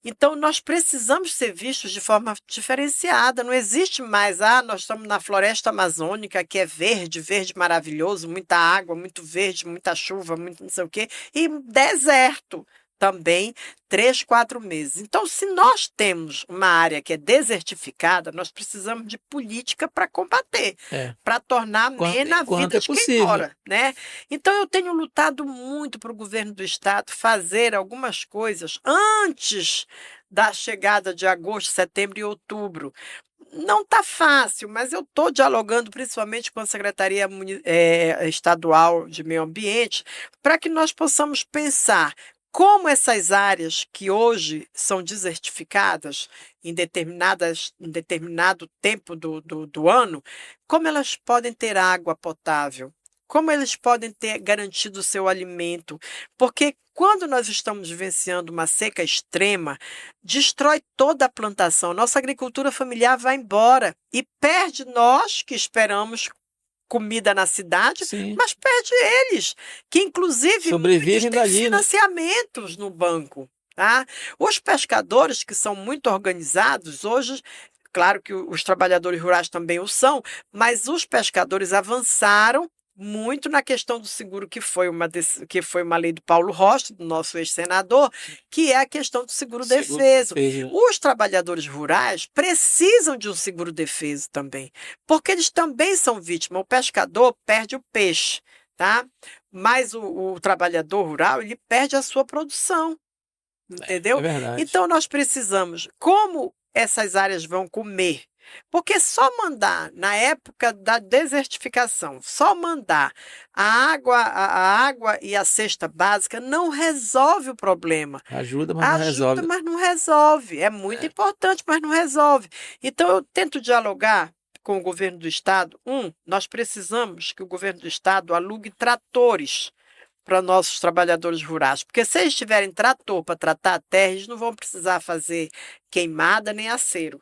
Então, nós precisamos ser vistos de forma diferenciada. Não existe mais, nós estamos na floresta amazônica, que é verde, verde maravilhoso, muita água, muito verde, muita chuva, muito não sei o quê, e deserto também, 3, 4 meses. Então, se nós temos uma área que é desertificada, nós precisamos de política para combater, É, para tornar amena a enquanto vida é de quem possível. mora, né? Então, eu tenho lutado muito para o governo do estado fazer algumas coisas antes da chegada de agosto, setembro e outubro. Não está fácil, mas eu estou dialogando principalmente com a Secretaria Estadual de Meio Ambiente para que nós possamos pensar como essas áreas que hoje são desertificadas em determinado tempo do ano, como elas podem ter água potável, como eles podem ter garantido o seu alimento, porque quando nós estamos vivenciando uma seca extrema, destrói toda a plantação. Nossa agricultura familiar vai embora e perde nós que esperamos comida na cidade, Sim, mas perde eles, que inclusive muitos sobrevivem têm dali, né? financiamentos no banco, tá? Os pescadores, que são muito organizados hoje, claro que os trabalhadores rurais também o são, mas os pescadores avançaram muito na questão do seguro, que foi uma lei do Paulo Rocha, do nosso ex-senador, que é a questão do seguro Seguro defeso. defesa. Os trabalhadores rurais precisam de um seguro defeso também, porque eles também são vítimas. O pescador perde o peixe, tá? Mas o trabalhador rural, ele perde a sua produção, É entendeu? verdade. Então nós precisamos, como essas áreas vão comer? Porque só mandar, na época da desertificação, só mandar a água e a cesta básica não resolve o problema. Ajuda, mas não Ajuda, resolve. mas não resolve. É muito É, importante, mas não resolve. Então, eu tento dialogar com o governo do estado. Nós precisamos que o governo do estado alugue tratores para nossos trabalhadores rurais, porque se eles tiverem trator para tratar a terra, eles não vão precisar fazer queimada nem acero.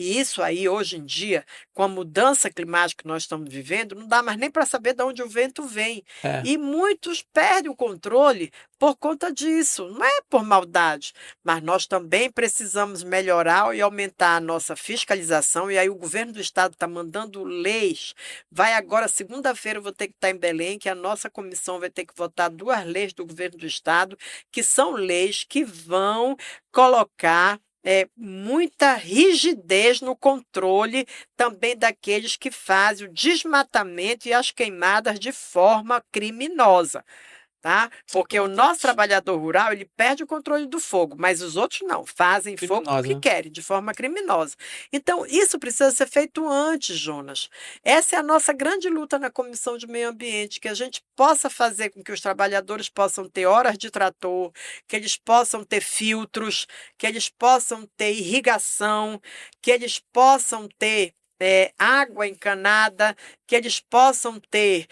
E isso aí, hoje em dia, com a mudança climática que nós estamos vivendo, não dá mais nem para saber de onde o vento vem. é, E muitos perdem o controle por conta disso. Não é por maldade, mas nós também precisamos melhorar e aumentar a nossa fiscalização. E aí o governo do estado está mandando leis. Vai agora, segunda-feira, eu vou ter que estar em Belém, que a nossa comissão vai ter que votar 2 leis do governo do estado, que são leis que vão colocar muita rigidez no controle também daqueles que fazem o desmatamento e as queimadas de forma criminosa. Tá? isso é Porque o nosso importante. trabalhador rural, ele perde o controle do fogo, mas os outros não, fazem fogo porque Criminosa. querem, de forma criminosa. Então, isso precisa ser feito antes, Jonas. Essa é a nossa grande luta na Comissão de Meio Ambiente, que a gente possa fazer com que os trabalhadores possam ter horas de trator, que eles possam ter filtros, que eles possam ter irrigação, que eles possam ter água encanada, que eles possam ter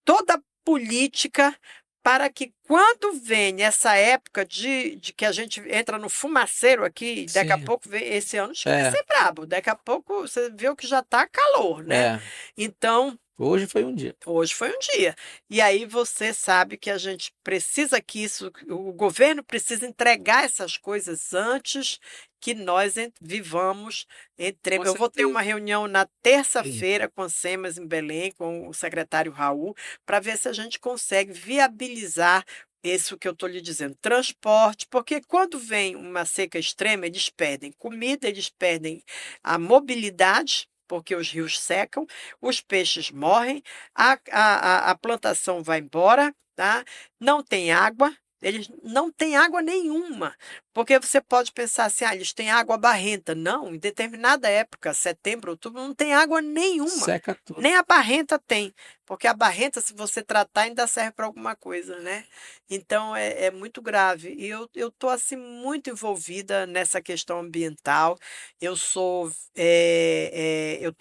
toda política para que quando vem essa época de que a gente entra no fumaceiro aqui, daqui a Sim, pouco vem esse ano, acho que vai é, ser brabo. Daqui a pouco você viu que já está calor, né? é. Então, Hoje foi um dia. hoje foi um dia. E aí você sabe que a gente precisa que isso, o governo precisa entregar essas coisas antes que nós vivamos. Com Eu vou ter certeza. uma reunião na terça-feira com o SEMAS em Belém, com o secretário Raul, para ver se a gente consegue viabilizar isso que eu estou lhe dizendo, transporte, porque quando vem uma seca extrema, eles perdem comida, eles perdem a mobilidade, porque os rios secam, os peixes morrem, a plantação vai embora, tá? Não tem água, eles não têm água nenhuma, Porque você pode pensar assim, eles têm água barrenta. Não, em determinada época, setembro, outubro, não tem água nenhuma. Seca tudo. Nem a barrenta tem, porque a barrenta, se você tratar, ainda serve para alguma coisa, né? Então é muito grave. E eu estou assim muito envolvida nessa questão ambiental. Eu estou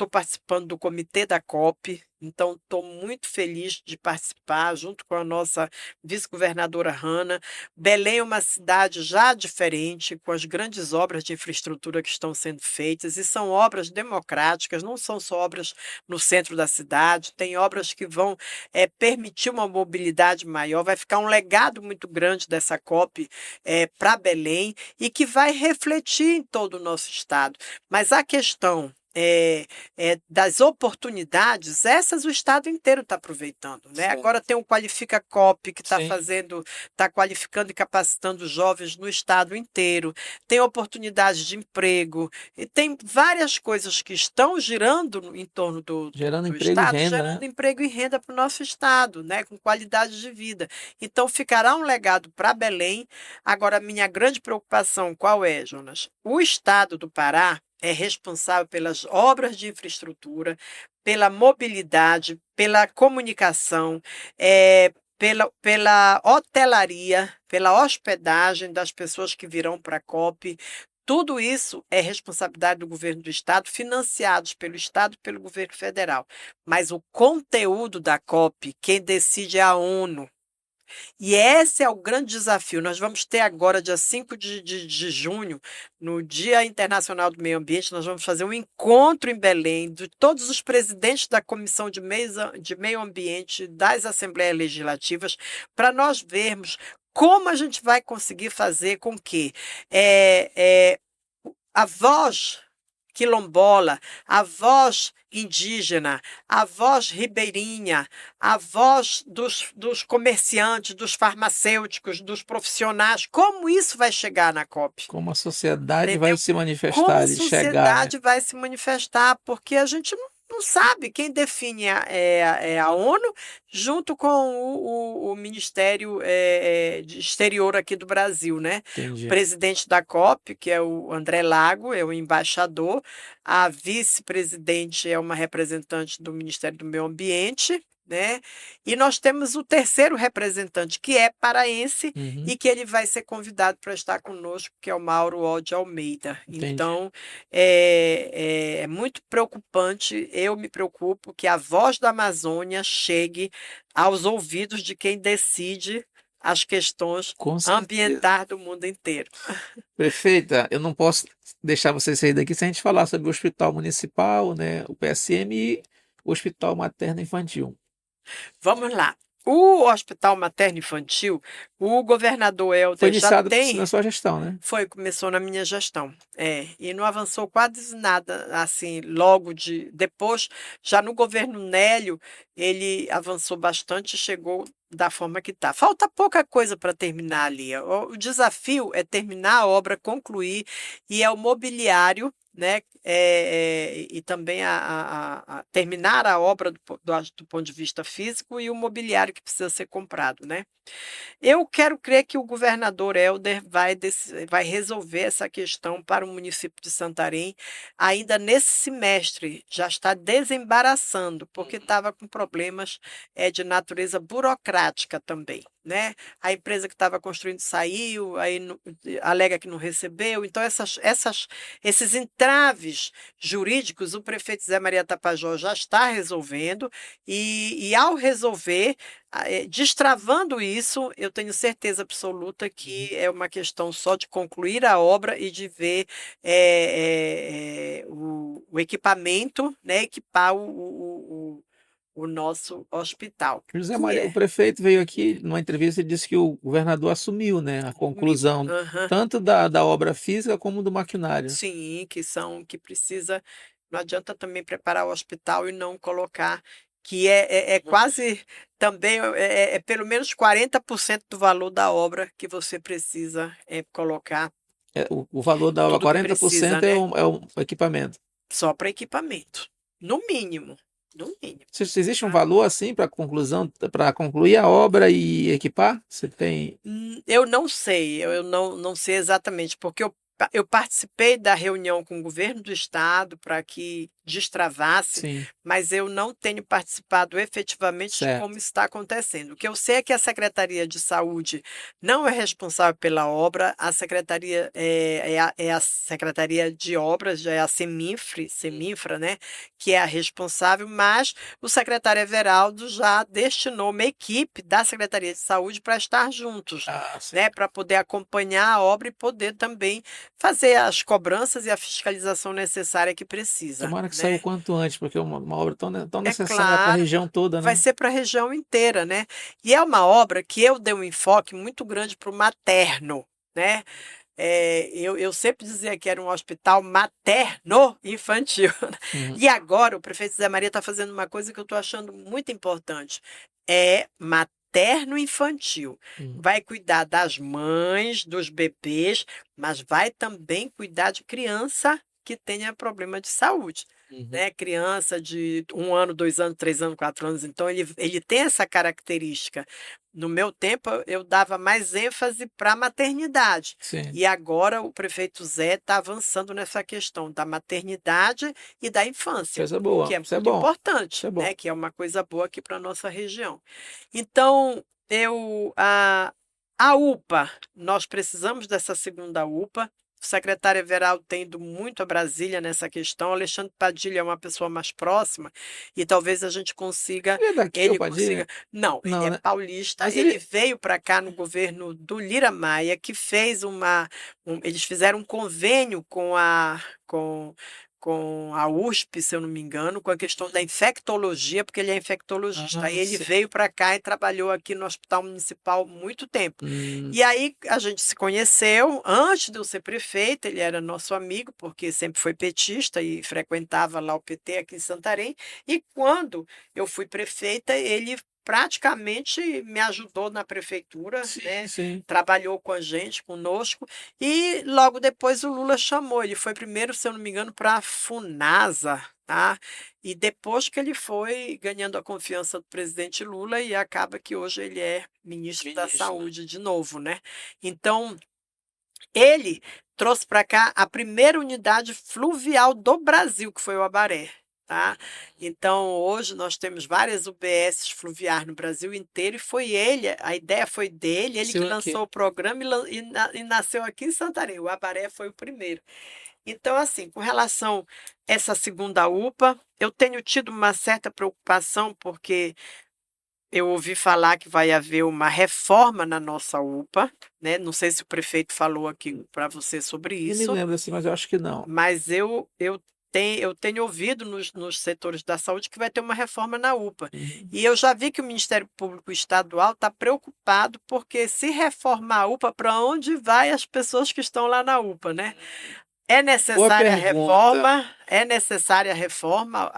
participando do comitê da COP. Então, estou muito feliz de participar, junto com a nossa vice-governadora Hanna. Belém é uma cidade já diferente, com as grandes obras de infraestrutura que estão sendo feitas, e são obras democráticas, não são só obras no centro da cidade, tem obras que vão permitir uma mobilidade maior, vai ficar um legado muito grande dessa COP para Belém e que vai refletir em todo o nosso estado. Mas a questão das oportunidades, essas o estado inteiro está aproveitando, né? Certo. Agora tem o Qualifica COP, que está Sim. está qualificando e capacitando jovens no estado inteiro, tem oportunidades de emprego, e tem várias coisas que estão girando em torno Gerando do emprego e estado, renda, gerando né? emprego e renda para o nosso estado, né? Com qualidade de vida. Então ficará um legado para Belém. Agora, a minha grande preocupação qual é, Jonas? O estado do Pará é responsável pelas obras de infraestrutura, pela mobilidade, pela comunicação, pela hotelaria, pela hospedagem das pessoas que virão para a COP. Tudo isso é responsabilidade do governo do estado, financiados pelo estado e pelo governo federal. Mas o conteúdo da COP, quem decide é a ONU. E esse é o grande desafio. Nós vamos ter agora, dia 5 de junho, no Dia Internacional do Meio Ambiente, nós vamos fazer um encontro em Belém de todos os presidentes da Comissão de Meio Ambiente das Assembleias Legislativas, para nós vermos como a gente vai conseguir fazer com que a voz quilombola, a voz indígena, a voz ribeirinha, a voz dos comerciantes, dos farmacêuticos, dos profissionais, como isso vai chegar na COP? Como a sociedade vai Entendeu? se Como manifestar a e chegar, né? sociedade vai se manifestar, porque a gente não sabe quem define é a ONU, junto com o Ministério de Exterior aqui do Brasil, né? O Entendi. presidente da COP, que é o André Lago, é o embaixador, a vice-presidente é uma representante do Ministério do Meio Ambiente, né? E nós temos o terceiro representante, que é paraense, Uhum, e que ele vai ser convidado para estar conosco, que é o Mauro Ode Almeida. entendi. Então, é muito preocupante, eu me preocupo que a voz da Amazônia chegue aos ouvidos de quem decide as questões Com certeza. ambientais do mundo inteiro. Prefeita, eu não posso deixar você sair daqui sem a gente falar sobre o Hospital Municipal, né, o PSM e o Hospital Materno Infantil. Vamos lá. O Hospital Materno Infantil, o governador Foi Helder já iniciado tem. na sua gestão, né? Começou na minha gestão. E não avançou quase nada, assim, logo depois, já no governo Nélio, ele avançou bastante e chegou da forma que está. Falta pouca coisa para terminar ali. O desafio é terminar a obra, concluir, e é o mobiliário, né? E também terminar a obra do ponto de vista físico e o mobiliário que precisa ser comprado, né? Eu quero crer que o governador Helder vai resolver essa questão para o município de Santarém ainda nesse semestre. Já está desembaraçando, porque estava com problemas de natureza burocrática também, né? A empresa que estava construindo saiu, aí alega que não recebeu. Então, esses entraves jurídicos, o prefeito Zé Maria Tapajós já está resolvendo, e ao resolver, destravando isso, eu tenho certeza absoluta que é uma questão só de concluir a obra e de ver o equipamento, né, equipar o nosso hospital, José que Maria, o é prefeito veio aqui numa entrevista e disse que o governador assumiu, né, a comigo. conclusão Aham. tanto da obra física como do maquinário. Sim, que precisa. Não adianta também preparar o hospital e não colocar, que é quase também, pelo menos 40% do valor da obra que você precisa colocar O valor da obra, tudo que precisa, 40% né? é o equipamento. Só para equipamento, no mínimo. no mínimo. Se existe um valor assim para conclusão, para concluir a obra e equipar? Você tem. Eu não sei, eu não sei exatamente, porque eu participei da reunião com o governo do estado para que destravasse, Sim, mas eu não tenho participado efetivamente de como certo. está acontecendo. O que eu sei é que a Secretaria de Saúde não é responsável pela obra, a Secretaria é a Secretaria de Obras, é a Seminfra, né, que é a responsável, mas o secretário Everaldo já destinou uma equipe da Secretaria de Saúde para estar juntos, Ah, sim. né, para poder acompanhar a obra e poder também fazer as cobranças e a fiscalização necessária que precisa, Tomara que saia o né. quanto antes, porque é uma obra tão É necessária para a claro, região toda, vai né? ser para a região inteira, né. E é uma obra que eu dei um enfoque muito grande para o materno, né. Eu sempre dizia que era um hospital materno-infantil. Uhum. E agora o prefeito Zé Maria está fazendo uma coisa que eu estou achando muito importante, é materno-infantil. Uhum. Vai cuidar das mães, dos bebês, mas vai também cuidar de criança que tenha problema de saúde, Uhum. né, criança de 1 ano, 2 anos, 3 anos, 4 anos, então ele tem essa característica. No meu tempo, eu dava mais ênfase para a maternidade. Sim, E agora o prefeito Zé está avançando nessa questão da maternidade e da infância, coisa que boa. é Isso é muito bom. Isso importante, é bom. né, que é uma coisa boa aqui para a nossa região. Então, a UPA, nós precisamos dessa segunda UPA. O secretário Everaldo tem ido muito a Brasília nessa questão. Alexandre Padilha é uma pessoa mais próxima e talvez a gente consiga, Ele é daqui, ô ele consiga. Padilha? Não, ele Não, é né? paulista. Mas Ele ele. veio para cá no governo do Lira Maia, que fez eles fizeram um convênio com a USP, se eu não me engano, com a questão da infectologia, porque ele é infectologista. Aí Ah, ele sim. veio para cá e trabalhou aqui no Hospital Municipal muito tempo. Hum, E aí a gente se conheceu antes de eu ser prefeita, ele era nosso amigo, porque sempre foi petista e frequentava lá o PT aqui em Santarém. E quando eu fui prefeita, ele praticamente me ajudou na prefeitura, sim, né? sim. Trabalhou com a gente, conosco, e logo depois o Lula chamou. Ele foi primeiro, se eu não me engano, para a Funasa, tá? E depois que ele foi ganhando a confiança do presidente Lula e acaba que hoje ele é ministro da Ministro, né? Saúde de novo, né. Então, ele trouxe para cá a primeira unidade fluvial do Brasil, que foi o Abaré, tá. Então, hoje nós temos várias UBSs fluviais no Brasil inteiro e foi ele, a ideia foi dele, ele que Seu aqui. lançou o programa e nasceu aqui em Santarém, o Abaré foi o primeiro. Então, assim, com relação a essa segunda UPA, eu tenho tido uma certa preocupação, porque eu ouvi falar que vai haver uma reforma na nossa UPA, né, não sei se o prefeito falou aqui para você sobre Não me isso, lembro assim, mas eu acho que não. mas eu tenho ouvido nos setores da saúde que vai ter uma reforma na UPA. Uhum. E eu já vi que o Ministério Público Estadual está preocupado, porque se reformar a UPA, para onde vai as pessoas que estão lá na UPA, né? É Boa necessária a pergunta. reforma, é necessária a reforma.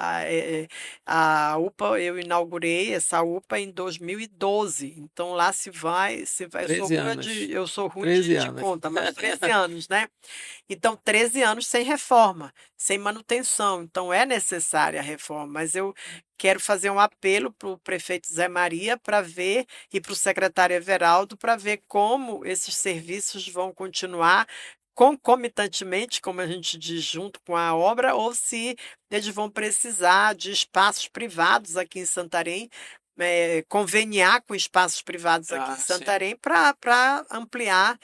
A UPA, eu inaugurei essa UPA em 2012, então lá eu sou 13 ruim anos. de 13 de anos. conta, mas 13 anos, né. Então 13 anos sem reforma, sem manutenção, então é necessária a reforma, mas eu quero fazer um apelo para o prefeito Zé Maria para ver e para o secretário Everaldo para ver como esses serviços vão continuar concomitantemente, como a gente diz, junto com a obra, ou se eles vão precisar de espaços privados aqui em Santarém, conveniar com espaços privados aqui em Ah, sim. Santarém para ampliar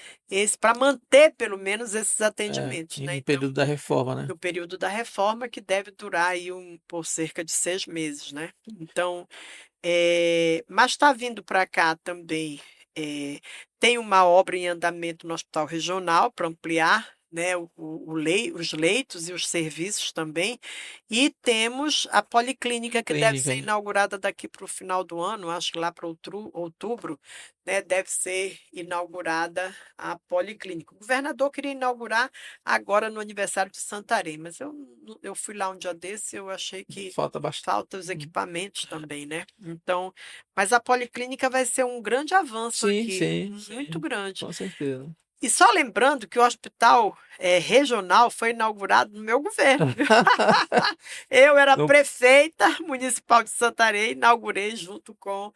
para manter pelo menos esses É, atendimentos, né. em Então, período da reforma, né? no período da reforma, que deve durar aí por cerca de 6 meses, né. Então, mas está vindo para cá também, tem uma obra em andamento no Hospital Regional para ampliar, né, os leitos e os serviços também, e temos a policlínica que deve Clínica, ser né? inaugurada daqui para o final do ano, acho que lá para outubro, né, deve ser inaugurada a policlínica. O governador queria inaugurar agora no aniversário de Santarém, mas eu fui lá um dia desse, eu achei que Falta bastante. falta os equipamentos também, né. Então, mas a policlínica vai ser um grande avanço Sim, aqui, sim, muito sim. grande. Com certeza. E só lembrando que o hospital regional foi inaugurado no meu governo, viu? Eu era Não, prefeita municipal de Santarém, inaugurei junto com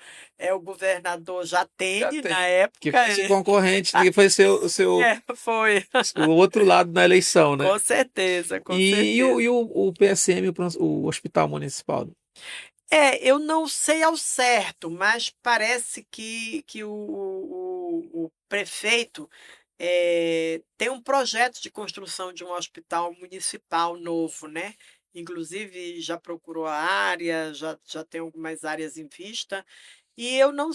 o governador já Jatene, tem. na Que época. foi seu concorrente, que foi Foi, o outro lado na eleição, né? com certeza, com E certeza. o PSM, o Hospital Municipal? Eu não sei ao certo, mas parece que o prefeito tem um projeto de construção de um hospital municipal novo, né? Inclusive já procurou a área, já tem algumas áreas em vista, e eu não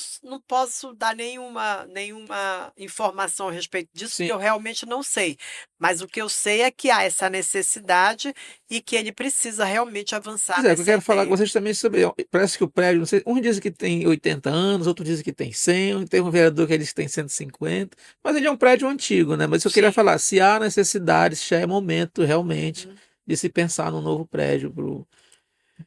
posso dar nenhuma informação a respeito disso, Sim. porque eu realmente não sei. Mas o que eu sei é que há essa necessidade e que ele precisa realmente avançar Pois é, o que eu nessa quero falar com ideia. vocês também sobre. Parece que o prédio, não sei, uns dizem que tem 80 anos, outros dizem que tem 100, tem um vereador que diz que tem 150, mas ele é um prédio antigo, né? Mas eu queria Sim. falar, se há necessidade, se já é momento realmente Uhum. de se pensar num novo prédio,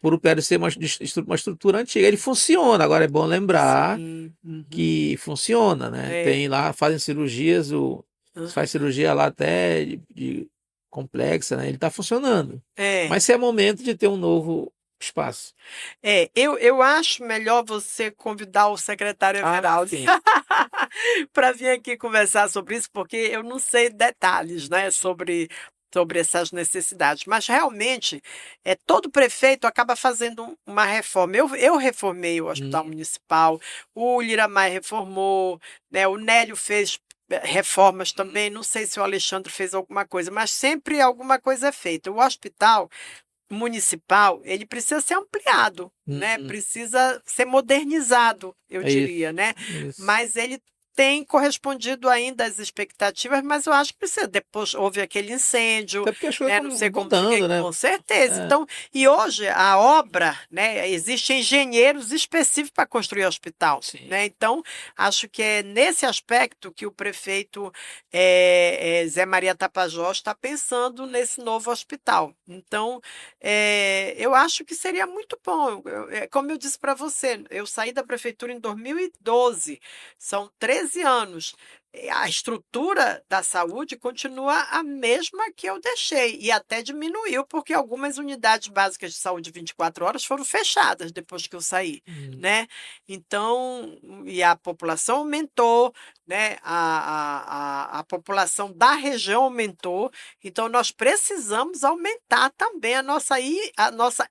por o prédio ser uma estrutura antiga. Ele funciona, agora é bom lembrar Sim. Uhum. que funciona, né? É. Tem lá, fazem cirurgias, faz Aham. cirurgia lá até de complexa, né? Ele está funcionando. É. Mas se é momento de ter um novo espaço. Eu acho melhor você convidar o secretário Ah, Everaldo sim. para vir aqui conversar sobre isso, porque eu não sei detalhes, né, sobre essas necessidades. Mas realmente, todo prefeito acaba fazendo uma reforma. Eu reformei o Hospital Hum, Municipal, o Liramar reformou, né, o Nélio fez reformas também. Não sei se o Alexandre fez alguma coisa, mas sempre alguma coisa é feita. O hospital municipal, ele precisa ser ampliado, né, hum, precisa ser modernizado, eu é isso, diria, né, isso. mas ele tem correspondido ainda às expectativas, mas eu acho que precisa. Depois houve aquele incêndio, Até porque as coisas né, não estão sei como fiquei, mudando, né? com certeza. É, Então, e hoje a obra, né, existem engenheiros específicos para construir hospital, sim. né, então acho que é nesse aspecto que o prefeito Zé Maria Tapajós está pensando nesse novo hospital. Então, eu acho que seria muito bom. Como eu disse para você, eu saí da prefeitura em 2012, são 13 anos. A estrutura da saúde continua a mesma que eu deixei, e até diminuiu, porque algumas unidades básicas de saúde 24 horas foram fechadas depois que eu saí, Hum. né? Então, e a população aumentou, né? A população da região aumentou, então nós precisamos aumentar também a nossa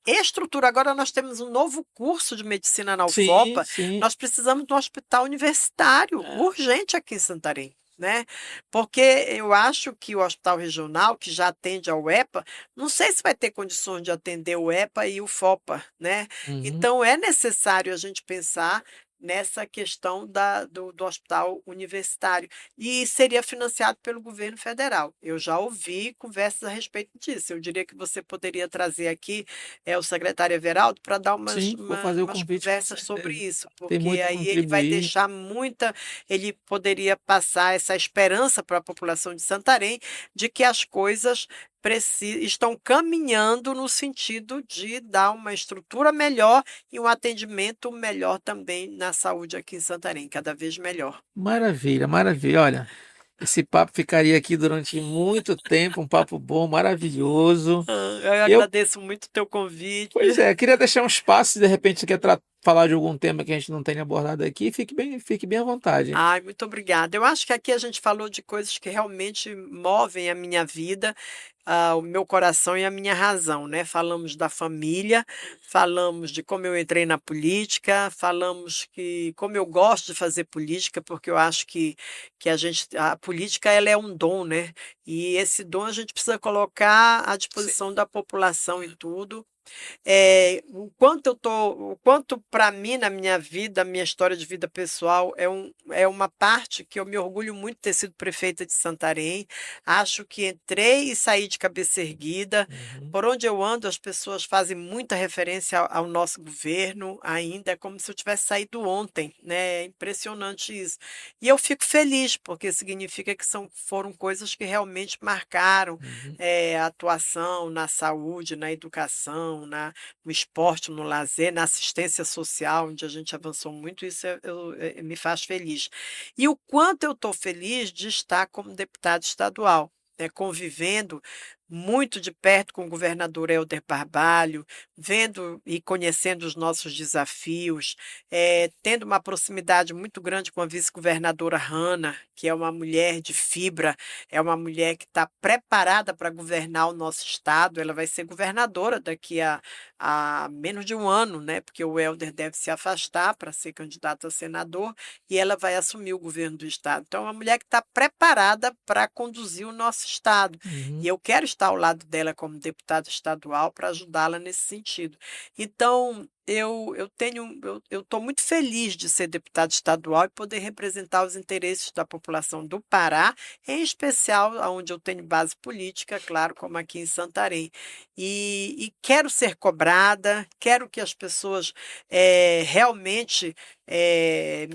estrutura. Agora nós temos um novo curso de medicina na Sim, UFOPA, sim. nós precisamos de um hospital universitário É. urgente aqui em Santarém, né? Porque eu acho que o hospital regional, que já atende ao EPA, não sei se vai ter condições de atender o EPA e o FOPA, né? Uhum. Então é necessário a gente pensar nessa questão do hospital universitário, e seria financiado pelo governo federal. Eu já ouvi conversas a respeito disso. Eu diria que você poderia trazer aqui o secretário Everaldo para dar Sim, vou fazer o umas convite com conversas sobre certeza. isso, Tem porque muito a aí ele vai contribuir. deixar ele poderia passar essa esperança para a população de Santarém de que as coisas estão caminhando no sentido de dar uma estrutura melhor e um atendimento melhor também na saúde aqui em Santarém, cada vez melhor. Maravilha, maravilha. Olha, esse papo ficaria aqui durante muito tempo, um papo bom, maravilhoso. Eu Eu, agradeço muito o teu convite. pois é, queria deixar um espaço, se de repente você quer falar de algum tema que a gente não tenha abordado aqui, fique bem à vontade. Ai, muito obrigada. Eu acho que aqui a gente falou de coisas que realmente movem a minha vida, o meu coração e a minha razão, né? Falamos da família, falamos de como eu entrei na política, falamos que como eu gosto de fazer política, porque eu acho que a política ela é um dom, né? E esse dom a gente precisa colocar à Sim. disposição da população e tudo. O quanto para mim, na minha vida, a minha história de vida pessoal é uma parte que eu me orgulho muito de ter sido prefeita de Santarém. Acho que entrei e saí de cabeça erguida. Uhum. Por onde eu ando, as pessoas fazem muita referência ao nosso governo ainda, é como se eu tivesse saído ontem, né? É impressionante isso. E eu fico feliz, porque significa que foram coisas que realmente marcaram Uhum. a atuação na saúde, na educação, educação, no esporte, no lazer, na assistência social, onde a gente avançou muito, isso me faz feliz. E o quanto eu estou feliz de estar como deputada estadual, né, convivendo muito de perto com o governador Helder Barbalho, vendo e conhecendo os nossos desafios, tendo uma proximidade muito grande com a vice-governadora Hanna, que é uma mulher de fibra, é uma mulher que está preparada para governar o nosso estado. Ela vai ser governadora daqui a menos de um ano, né? Porque o Helder deve se afastar para ser candidato a senador e ela vai assumir o governo do estado. Então, é uma mulher que está preparada para conduzir o nosso estado. E Uhum. eu quero estar ao lado dela como deputada estadual para ajudá-la nesse sentido. Então, eu estou muito feliz de ser deputada estadual e poder representar os interesses da população do Pará, em especial onde eu tenho base política, claro, como aqui em Santarém. E quero ser cobrada, quero que as pessoas realmente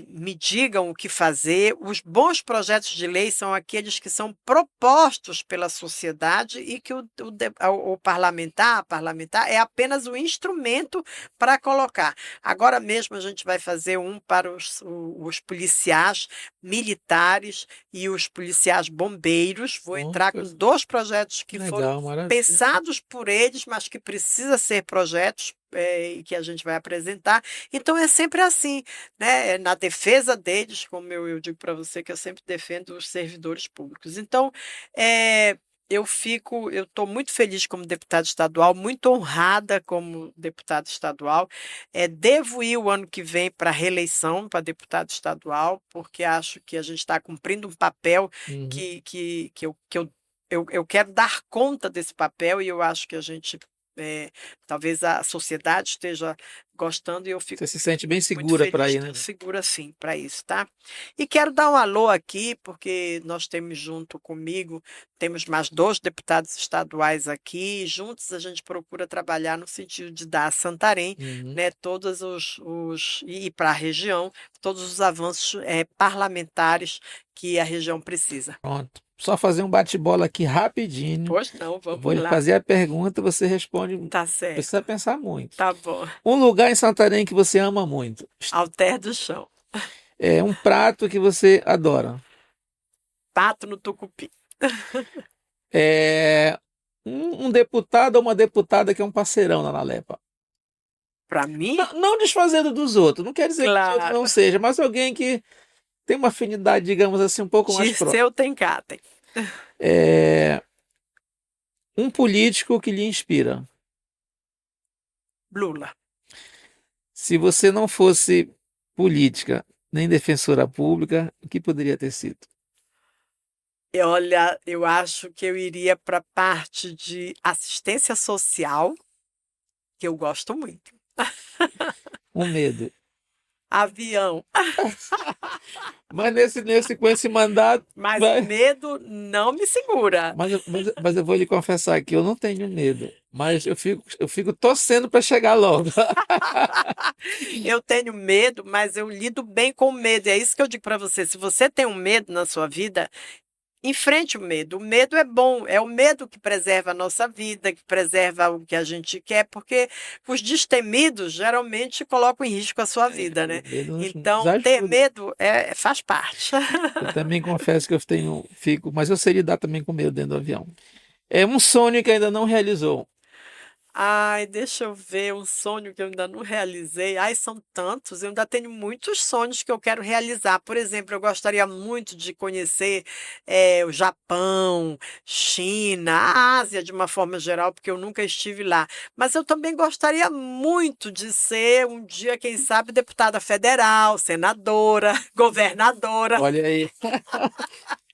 me digam o que fazer. Os bons projetos de lei são aqueles que são propostos pela sociedade e que o parlamentar, a parlamentar é apenas o instrumento para colocar. Agora mesmo a gente vai fazer um para os policiais militares e os policiais bombeiros. Vou entrar com Nossa, 2 projetos que foram legal, maravilha. pensados por eles, mas que precisa ser projetos e que a gente vai apresentar. Então é sempre assim, né? Na defesa deles, como eu digo para você, que eu sempre defendo os servidores públicos. Então, eu estou muito feliz como deputada estadual, muito honrada como deputada estadual. Devo ir o ano que vem para a reeleição para deputado estadual, porque acho que a gente está cumprindo um papel Uhum. que eu quero dar conta desse papel e eu acho que a gente, talvez a sociedade esteja gostando e eu Você fico se sente bem muito segura para feliz, ir, né? segura sim para isso, tá? E quero dar um alô aqui, porque nós temos junto comigo, temos mais 2 deputados estaduais aqui, e juntos a gente procura trabalhar no sentido de dar a Santarém, Uhum. né, todos e para a região, todos os avanços parlamentares que a região precisa. Pronto. Só fazer um bate-bola aqui rapidinho. Pois não, Eu vamos vou lhe lá. fazer a pergunta, você responde. Não Tá certo, precisa pensar muito. tá bom. Um lugar em Santarém que você ama muito. Alter do chão, É um prato que você adora. pato no tucupi. É um deputado ou uma deputada que é um parceirão na Nalepa. Para mim, Não desfazendo dos outros, não quer dizer que os outros não claro, sejam, mas alguém que tem uma afinidade, digamos assim, um pouco mais próxima. Dirceu Tencaten. É um político que lhe inspira. Lula. Se você não fosse política nem defensora pública, o que poderia ter sido? E olha, eu acho que eu iria para a parte de assistência social, que eu gosto muito. Um medo. Avião, Mas com esse mandato, mas o vai. medo não me segura. Mas eu vou lhe confessar que eu não tenho medo, mas eu fico torcendo para chegar logo. Eu tenho medo, mas eu lido bem com o medo. E é isso que eu digo para você. Se você tem um medo na sua vida, enfrente o medo. O medo é bom, é o medo que preserva a nossa vida, que preserva o que a gente quer, porque os destemidos geralmente colocam em risco a sua vida, O né? medo nos Então, ter ajuda. medo faz parte. Eu também confesso que mas eu sei lidar também com medo dentro do avião. É um sonho que ainda não realizou. Ai, deixa eu ver um sonho que eu ainda não realizei. Ai, são tantos, eu ainda tenho muitos sonhos que eu quero realizar. Por exemplo, eu gostaria muito de conhecer o Japão, China, a Ásia de uma forma geral, porque eu nunca estive lá. Mas eu também gostaria muito de ser um dia, quem sabe, deputada federal, senadora, governadora, Olha aí,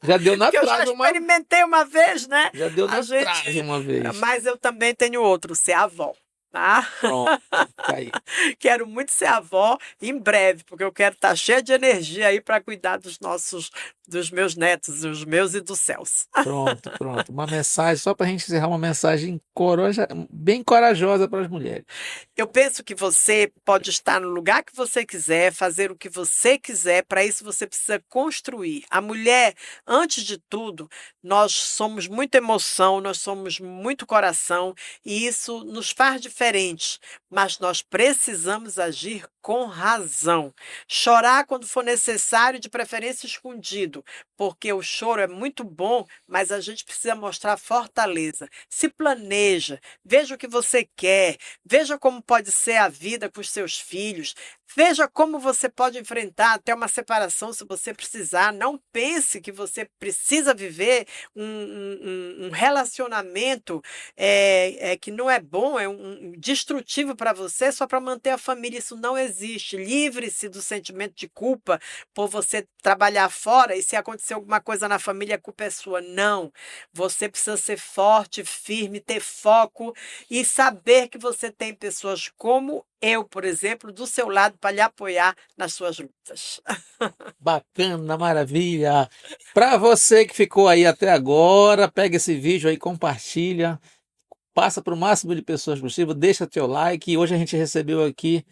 já deu na que eu já trave experimentei uma vez, né? já deu A na trave gente, uma vez. mas eu também tenho outro, ser avó. Tá? Pronto, tá aí. Quero muito ser avó em breve, porque eu quero estar cheia de energia aí para cuidar dos nossos dos meus netos, dos meus e dos céus. Pronto, pronto. Uma mensagem, só para a gente encerrar, uma mensagem bem corajosa para as mulheres. Eu penso que você pode estar no lugar que você quiser, fazer o que você quiser, para isso você precisa construir. A mulher, antes de tudo, nós somos muita emoção, nós somos muito coração, e isso nos faz diferentes, mas nós precisamos agir com razão. Chorar quando for necessário, de preferência escondido, porque o choro é muito bom, mas a gente precisa mostrar fortaleza. Se planeja, veja o que você quer, veja como pode ser a vida com os seus filhos, veja como você pode enfrentar até uma separação se você precisar. Não pense que você precisa viver um relacionamento que não é bom, é destrutivo para você só para manter a família. Isso não existe. Livre-se do sentimento de culpa por você trabalhar fora e se acontecer alguma coisa na família, a culpa é sua. Não. Você precisa ser forte, firme, ter foco e saber que você tem pessoas como eu, por exemplo, do seu lado para lhe apoiar nas suas lutas. Bacana, maravilha. Para você que ficou aí até agora, pega esse vídeo aí, compartilha, passa para o máximo de pessoas possível, deixa teu like. E hoje a gente recebeu aqui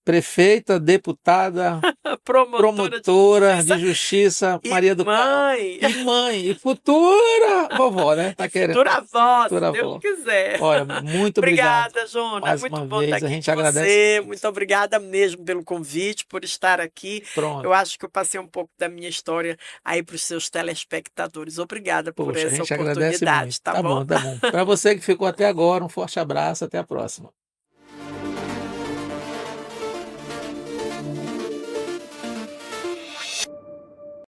prefeita, deputada, Promotora de promotora de justiça justiça, e Maria do Carmo, mãe, e mãe, e futura vovó, né? Tá e querendo, futura avó, se futura Deus avó. quiser. Olha, muito obrigado Obrigada, Jonas. mais Muito uma bom estar vez. A aqui gente com agradece você. muito. Muito obrigada mesmo pelo convite, por estar aqui. Pronto. Eu acho que eu passei um pouco da minha história aí para os seus telespectadores. Obrigada por Poxa, a essa gente agradece muito. oportunidade, tá Tá bom? bom, tá bom. Para você que ficou até agora, um forte abraço, até a próxima.